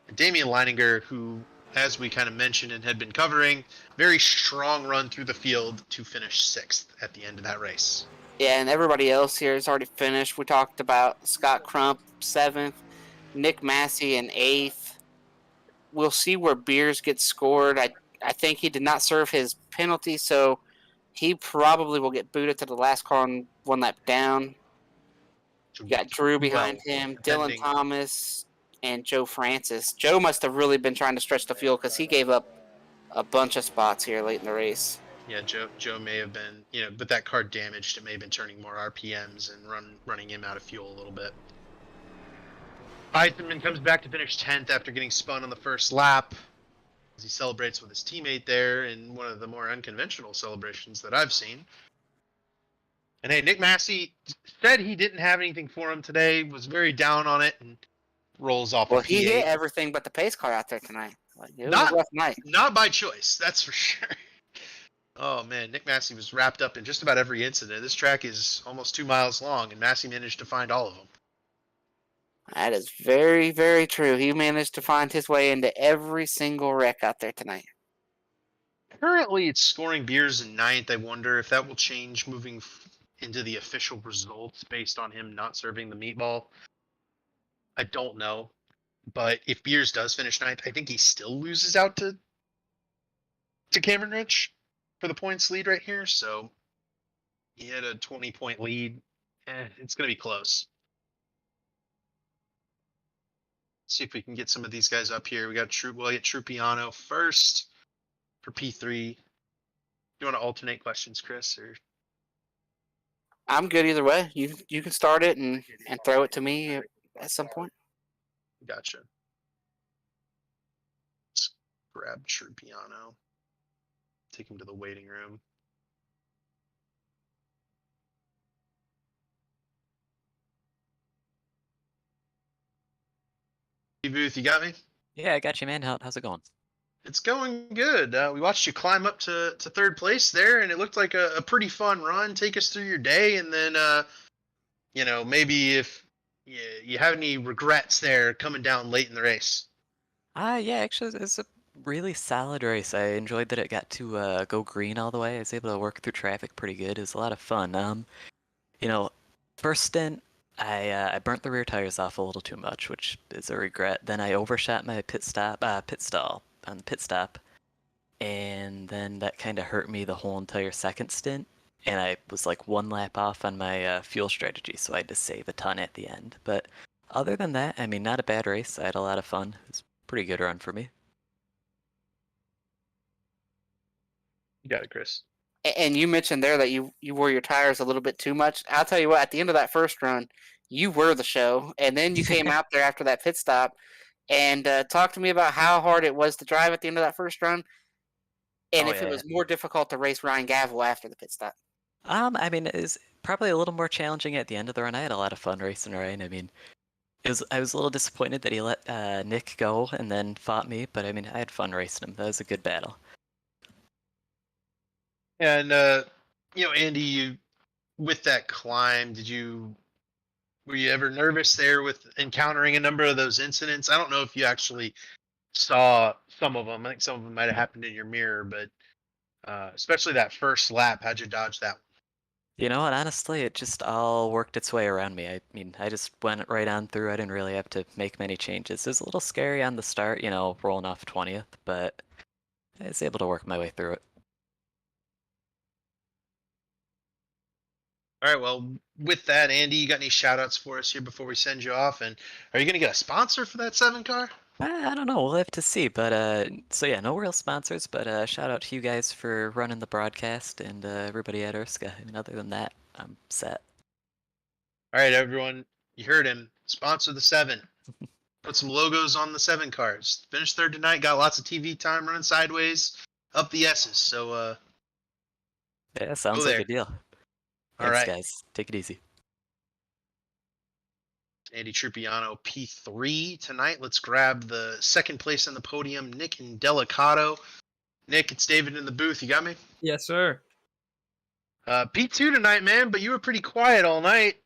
And Damian Leininger, who, as we kind of mentioned and had been covering, very strong run through the field to finish 6th at the end of that race.
Yeah, and everybody else here has already finished. We talked about Scott Crump, 7th, Nick Massey in 8th. We'll see where Beers gets scored. I think he did not serve his penalty, so he probably will get booted to the last car on 1 lap down. You got Drew behind him, Dylan Thomas, and Joe Francis. Joe must have really been trying to stretch the field because he gave up a bunch of spots here late in the race.
Yeah, Joe may have been, but that car damaged. It may have been turning more RPMs and running him out of fuel a little bit. Eisenman comes back to finish 10th after getting spun on the first lap as he celebrates with his teammate there in one of the more unconventional celebrations that I've seen. And hey, Nick Massey said he didn't have anything for him today, was very down on it, and rolls off.
Well, he hit everything but the pace car out there tonight. It was a rough night.
Not by choice, that's for sure. Oh man, Nick Massey was wrapped up in just about every incident. This track is almost 2 miles long, and Massey managed to find all of them.
That is very, very true. He managed to find his way into every single wreck out there tonight.
Currently, it's scoring Beers in 9th. I wonder if that will change moving into the official results based on him not serving the meatball. I don't know. But if Beers does finish 9th, I think he still loses out to Cameron Rich for the points lead right here. So he had a 20-point lead. It's going to be close. See if we can get some of these guys up here. We got we'll get Trupiano first for P3. You want to alternate questions, Chris? Or
I'm good either way. You can start it and throw it to me at some point.
Gotcha. Let's grab Trupiano. Take him to the waiting room. Booth, you got me?
Yeah, I got you, man. How's it going?
It's going good. We watched you climb up to third place there, and it looked like a pretty fun run. Take us through your day, and then, maybe if you have any regrets there coming down late in the race.
Yeah, actually, it's a really solid race. I enjoyed that it got to go green all the way. I was able to work through traffic pretty good. It was a lot of fun. You know, first stint, I burnt the rear tires off a little too much, which is a regret. Then I overshot my pit stall on the pit stop, and then that kind of hurt me the whole entire second stint. And I was like one lap off on my fuel strategy, so I had to save a ton at the end. But other than that, I mean, not a bad race. I had a lot of fun. It was a pretty good run for me.
You got it, Chris.
And you mentioned there that you wore your tires a little bit too much. I'll tell you what, at the end of that first run, you were the show. And then you came out there after that pit stop and talked to me about how hard it was to drive at the end of that first run. And
Oh,
if
yeah.
it was more difficult to race Ryan Gavel after the pit stop.
I mean, it was probably a little more challenging at the end of the run. I had a lot of fun racing Ryan. I mean, I was a little disappointed that he let Nick go and then fought me, but I mean, I had fun racing him. That was a good battle.
And Andy, you with that climb, were you ever nervous there with encountering a number of those incidents? I don't know if you actually saw some of them. I think some of them might have happened in your mirror, but especially that first lap, how'd you dodge that one?
You know what? Honestly, it just all worked its way around me. I mean, I just went right on through. I didn't really have to make many changes. It was a little scary on the start, rolling off 20th, but I was able to work my way through it.
All right, well, with that, Andy, you got any shout outs for us here before we send you off? And are you going to get a sponsor for that 7 car?
I don't know. We'll have to see. But so yeah, no real sponsors. But shout out to you guys for running the broadcast and everybody at ERSCA. I mean, other than that, I'm set.
All right, everyone, you heard him. Sponsor the 7. Put some logos on the 7 cars. Finished third tonight. Got lots of TV time running sideways up the S's. So
Yeah, sounds
go
like
there.
a deal.
All
Thanks,
right.
guys. Take it easy.
Andy Trupiano P3 tonight. Let's grab the second place on the podium, Nick and Delicato. Nick, it's David in the booth. You got me?
Yes, sir.
P2 tonight, man, but you were pretty quiet all night.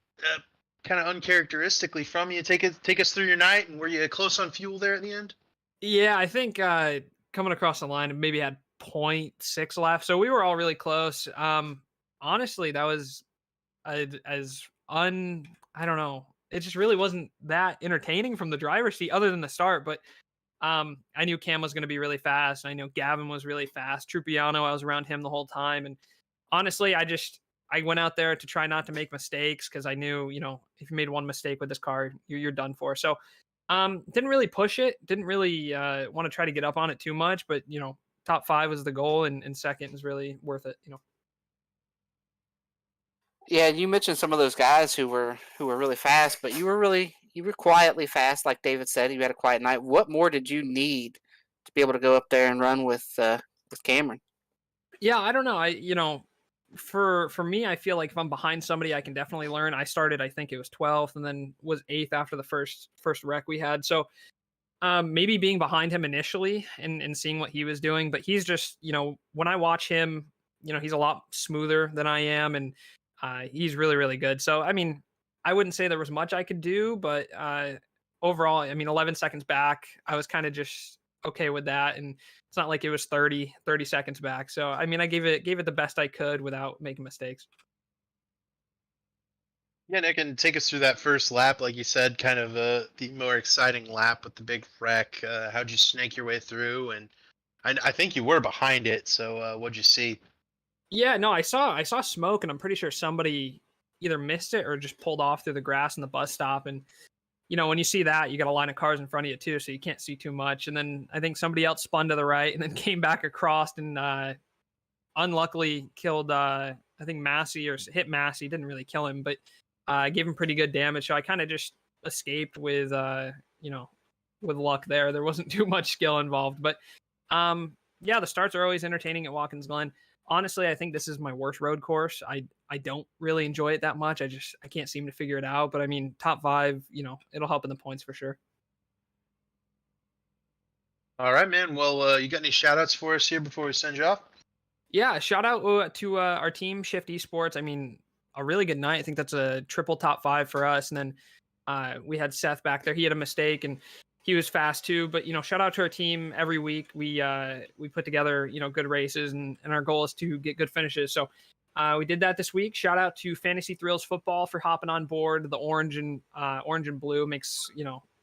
Kind of uncharacteristically from you. Take us through your night, and were you close on fuel there at the end?
Yeah, I think coming across the line, maybe had 0.6 left, so we were all really close. Honestly, that was I don't know. It just really wasn't that entertaining from the driver's seat, other than the start. But I knew Cam was going to be really fast. I knew Gavin was really fast. Trupiano, I was around him the whole time, and honestly, I went out there to try not to make mistakes because I knew, if you made one mistake with this car, you're done for. So, didn't really push it. Didn't really want to try to get up on it too much. But top 5 was the goal, and second is really worth it.
Yeah, you mentioned some of those guys who were really fast, but you were quietly fast, like David said. You had a quiet night. What more did you need to be able to go up there and run with Cameron?
Yeah, I don't know. For me, I feel like if I'm behind somebody, I can definitely learn. I started, I think it was 12th, and then was 8th after the first wreck we had. So maybe being behind him initially and seeing what he was doing, but he's just, when I watch him, he's a lot smoother than I am, and he's really, really good. So, I mean, I wouldn't say there was much I could do, but overall, I mean, 11 seconds back, I was kind of just okay with that. And it's not like it was 30 seconds back. So, I mean, I gave it the best I could without making mistakes.
Yeah, Nick, and take us through that first lap, like you said, kind of the more exciting lap with the big wreck. How'd you snake your way through? And I think you were behind it, so what'd you see?
Yeah, no, I saw smoke, and I'm pretty sure somebody either missed it or just pulled off through the grass in the bus stop. And when you see that, you got a line of cars in front of you too, so you can't see too much. And then I think somebody else spun to the right and then came back across and unluckily killed I think Massey, or hit Massey. Didn't really kill him, but gave him pretty good damage. So I kind of just escaped with with luck there. There wasn't too much skill involved, but yeah, the starts are always entertaining at Watkins Glen. Honestly, I think this is my worst road course. I don't really enjoy it that much. I can't seem to figure it out. But I mean, top 5, it'll help in the points for sure.
All right, man. Well, you got any shout outs for us here before we send you off?
Yeah, shout out to our team, Shift Esports. I mean, a really good night. I think that's a triple top 5 for us. And then we had Seth back there. He had a mistake and he was fast too. But shout out to our team. Every week we put together good races, and our goal is to get good finishes. So we did that this week. Shout out to Fantasy Thrills Football for hopping on board. The orange and blue makes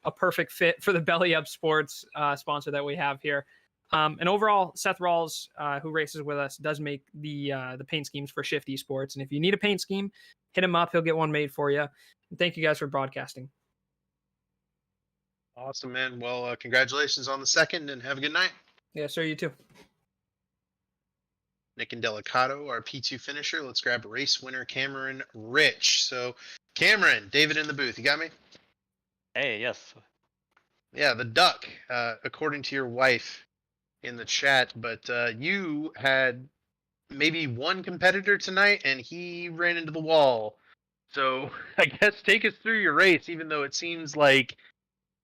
a perfect fit for the Belly Up Sports sponsor that we have here. And overall, Seth Rawls, who races with us, does make the paint schemes for Shift Esports. And if you need a paint scheme, hit him up. He'll get one made for you. And thank you guys for broadcasting.
Awesome, man. Well, congratulations on the second, and have a good night.
Yeah, sir, you too.
Nick and Delicato, our P2 finisher. Let's grab race winner Cameron Rich. So, Cameron, David in the booth. You got me?
Hey, yes.
Yeah, the duck, according to your wife in the chat. But you had maybe one competitor tonight, and he ran into the wall. So, I guess take us through your race, even though it seems like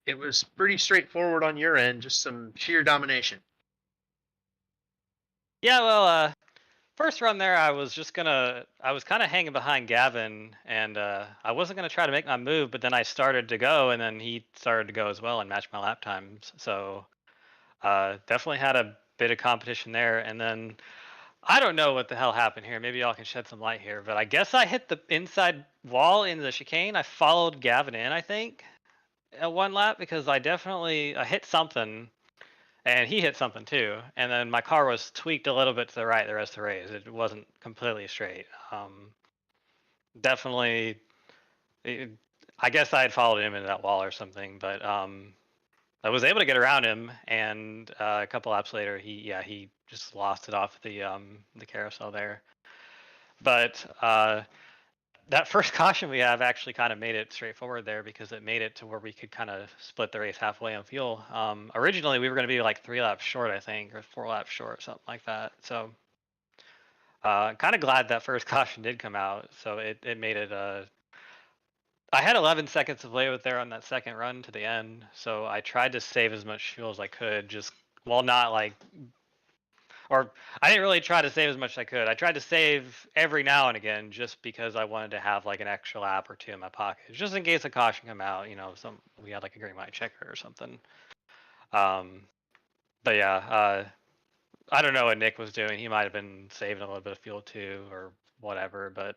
it was pretty straightforward on your end, just some sheer domination.
Yeah, well, first run there, I was kind of hanging behind Gavin, and I wasn't gonna try to make my move, but then I started to go, and then he started to go as well and matched my lap times. So definitely had a bit of competition there, and then I don't know what the hell happened here. Maybe y'all can shed some light here, but I guess I hit the inside wall in the chicane. I followed Gavin in, I think, at one lap because I hit something. And he hit something too, and then my car was tweaked a little bit to the right the rest of the race. It wasn't completely straight. Definitely, I guess I had followed him into that wall or something, but I was able to get around him, and a couple laps later, he just lost it off the carousel there. But that first caution we have actually kind of made it straightforward there because it made it to where we could kind of split the race halfway on fuel. Originally, we were going to be like 3 laps short, I think, or 4 laps short, something like that. So kind of glad that first caution did come out. So it made it. I had 11 seconds to play with there on that second run to the end. So I tried to save as much fuel as I could, just while not like. Or I didn't really try to save as much as I could. I tried to save every now and again just because I wanted to have like an extra lap or 2 in my pocket, just in case a caution come out. We had like a green light checker or something. But yeah, I don't know what Nick was doing. He might have been saving a little bit of fuel too, or whatever. But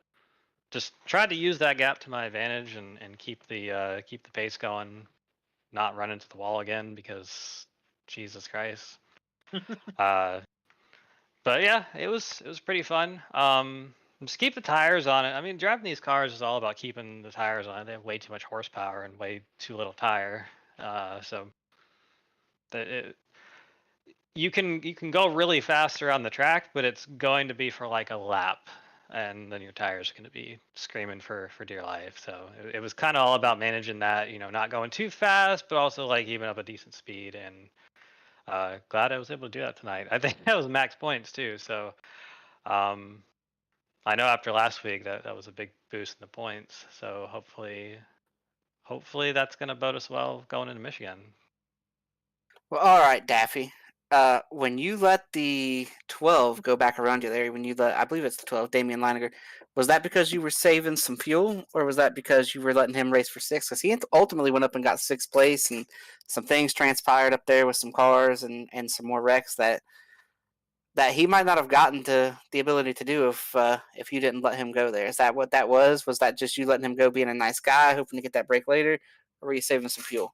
just tried to use that gap to my advantage and keep the pace going, not run into the wall again because Jesus Christ. But yeah, it was pretty fun. Just keep the tires on it. I mean, driving these cars is all about keeping the tires on it. They have way too much horsepower and way too little tire. So you can go really fast around the track, but it's going to be for like a lap, and then your tires are going to be screaming for dear life. So it was kind of all about managing that, not going too fast, but also like keeping up a decent speed. And glad I was able to do that tonight. I think that was max points too. So I know after last week that was a big boost in the points. So hopefully that's going to bode us well going into Michigan.
Well, all right, Daffy. When you let the 12 go back around you there, I believe it's the 12, Damian Leininger, was that because you were saving some fuel, or was that because you were letting him race for 6? Because he ultimately went up and got 6th place, and some things transpired up there with some cars and some more wrecks that he might not have gotten to the ability to do if you didn't let him go there. Is that what that was? Was that just you letting him go being a nice guy, hoping to get that break later, or were you saving some fuel?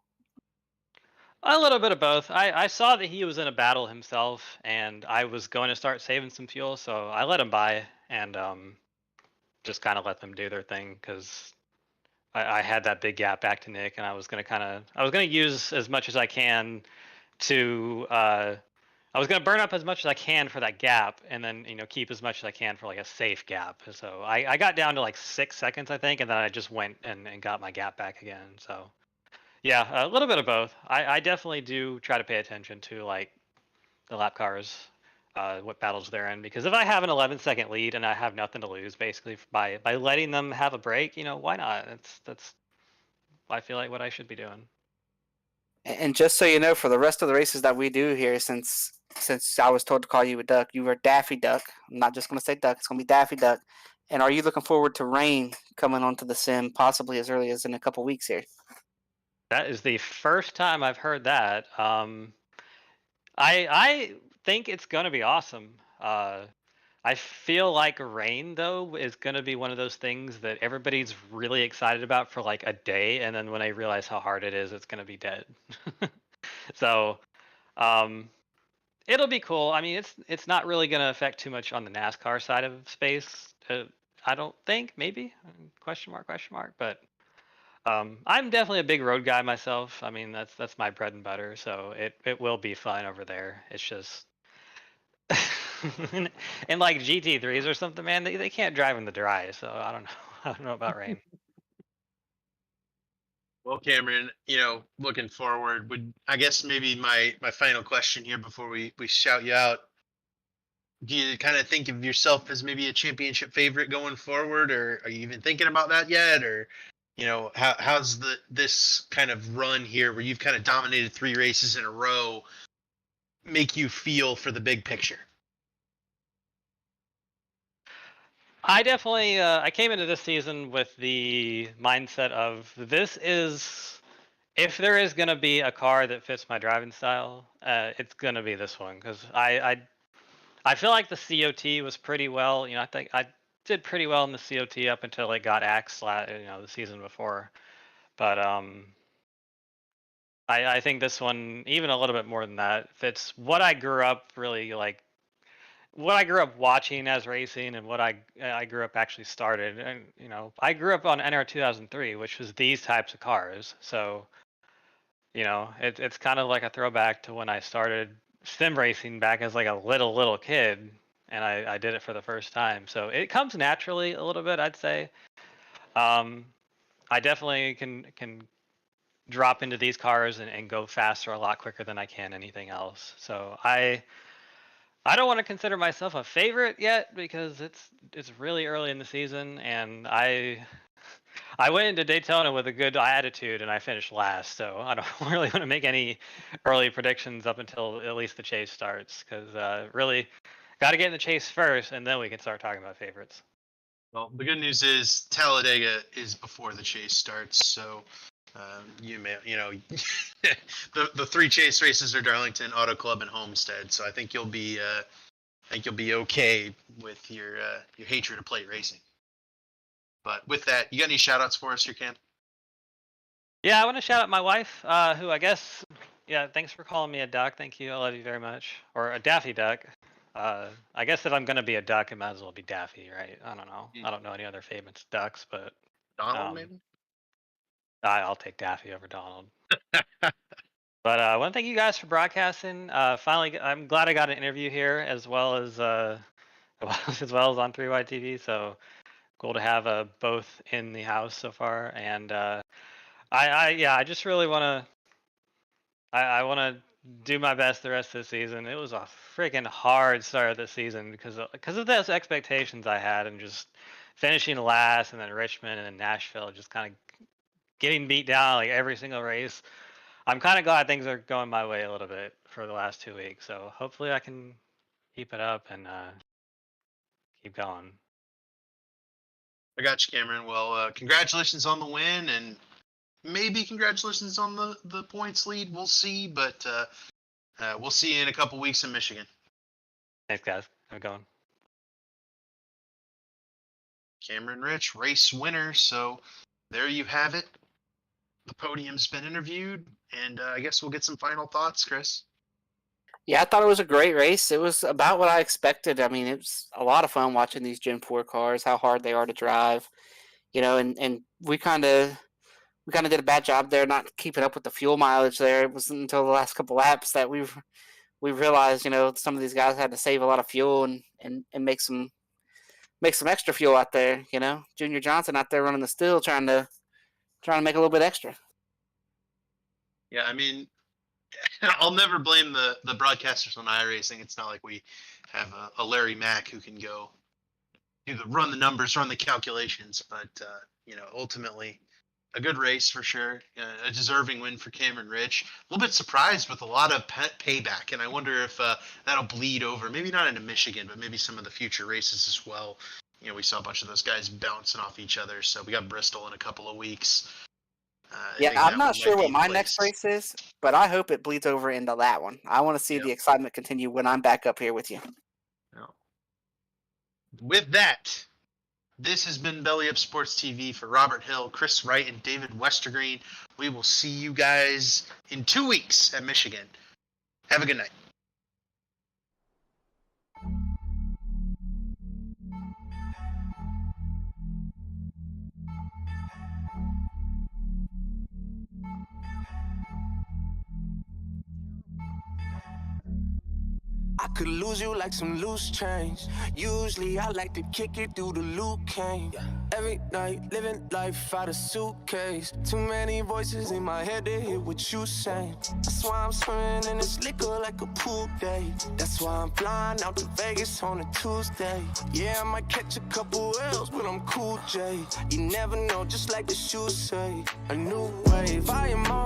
A little bit of both. I saw that he was in a battle himself, and I was going to start saving some fuel, so I let him by and just kind of let them do their thing because I had that big gap back to Nick, and I was going to use as much as I can to I was going to burn up as much as I can for that gap, and then keep as much as I can for like a safe gap. So I got down to like 6 seconds, I think, and then I just went and got my gap back again. So yeah, a little bit of both. I definitely do try to pay attention to like the lap cars, what battles they're in, because if I have an 11-second lead and I have nothing to lose, basically by letting them have a break, why not? That's I feel like what I should be doing.
And just so you know, for the rest of the races that we do here, since I was told to call you a duck, you were Daffy Duck. I'm not just going to say duck; it's going to be Daffy Duck. And are you looking forward to rain coming onto the sim, possibly as early as in a couple weeks here?
That is the first time I've heard that. I think it's gonna be awesome. I feel like rain though is gonna be one of those things that everybody's really excited about for like a day, and then when they realize how hard it is, it's gonna be dead. So, um, it'll be cool. I mean, it's not really gonna affect too much on the NASCAR side of space. I don't think. Maybe question mark question mark. But I'm definitely a big road guy myself. I mean, that's my bread and butter. So it will be fun over there. It's just and like GT3s or something, man, they can't drive in the dry. So I don't know. I don't know about rain.
Well, Cameron, looking forward, would I guess maybe my final question here before we shout you out. Do you kind of think of yourself as maybe a championship favorite going forward, or are you even thinking about that yet? Or, how's this kind of run here where you've kind of dominated 3 races in a row make you feel for the big picture?
I definitely I came into this season with the mindset of this is if there is going to be a car that fits my driving style, it's going to be this one because I feel like the COT was pretty well. I think I did pretty well in the COT up until it got axed, the season before. But I think this one even a little bit more than that fits what I grew up really like what I grew up watching as racing and what I grew up actually started. And I grew up on NR 2003, which was these types of cars. So it's kind of like a throwback to when I started sim racing back as like a little kid, and I did it for the first time. So it comes naturally a little bit, I'd say. I definitely can drop into these cars and go faster a lot quicker than I can anything else. So I don't want to consider myself a favorite yet because it's really early in the season, and I went into Daytona with a good attitude and I finished last. So I don't really want to make any early predictions up until at least the chase starts because really got to get in the chase first, and then we can start talking about favorites.
Well, the good news is Talladega is before the chase starts, so you may, the 3 chase races are Darlington, Auto Club, and Homestead. So I think you'll be okay with your hatred of plate racing. But with that, you got any shout outs for us here, Cam?
Yeah, I want to shout out my wife, who I guess, yeah, thanks for calling me a duck. Thank you. I love you very much. Or a Daffy Duck. I guess if I'm going to be a duck, it might as well be Daffy, right? I don't know. I don't know any other famous ducks, but
Donald, maybe?
I'll take Daffy over Donald. But I want to thank you guys for broadcasting. Finally, I'm glad I got an interview here as well as as well as on 3Y TV. So cool to have both in the house so far. And I just really want to I want to do my best the rest of the season. It was a freaking hard start of the season because of those expectations I had and just finishing last and then Richmond and then Nashville just kind of getting beat down like every single race. I'm kind of glad things are going my way a little bit for the last 2 weeks. So hopefully I can keep it up and keep going.
I got you, Cameron. Well, congratulations on the win, and maybe congratulations on the points lead. We'll see, but we'll see you in a couple weeks in Michigan.
Thanks, guys. How's it going?
Cameron Rich, race winner. So there you have it. The podium's been interviewed, and I guess we'll get some final thoughts, Chris.
Yeah, I thought it was a great race. It was about what I expected. I mean, it was a lot of fun watching these Gen 4 cars, how hard they are to drive. And we kind of did a bad job there not keeping up with the fuel mileage there. It wasn't until the last couple laps that we realized, some of these guys had to save a lot of fuel and make some extra fuel out there, Junior Johnson out there running the still trying to make a little bit extra.
Yeah, I mean, I'll never blame the broadcasters on iRacing. It's not like we have a Larry Mack who can go run the numbers, run the calculations. But ultimately, a good race for sure. A deserving win for Cameron Rich. A little bit surprised with a lot of payback, and I wonder if that'll bleed over. Maybe not into Michigan, but maybe some of the future races as well. You know, we saw a bunch of those guys bouncing off each other. So we got Bristol in a couple of weeks. I
Yeah,
think
I'm
that
not
one
sure
might be
what
in
my next
place.
race is, but I hope it bleeds over into that one. I want to see
Yep.
the excitement continue when I'm back up here with you.
With that, this has been Belly Up Sports TV for Robert Hill, Chris Wright, and David Westergreen. We will see you guys in 2 weeks at Michigan. Have a good night.
I could lose you like some loose change. Usually I like to kick it through the Luke Kane. Every night living life out of suitcase. Too many voices in my head to hear what you say. That's why I'm swimming in this liquor like a pool day. That's why I'm flying out to Vegas on a Tuesday. Yeah, I might catch a couple L's, but I'm cool, Jay. You never know, just like the shoes say. A new wave, I am on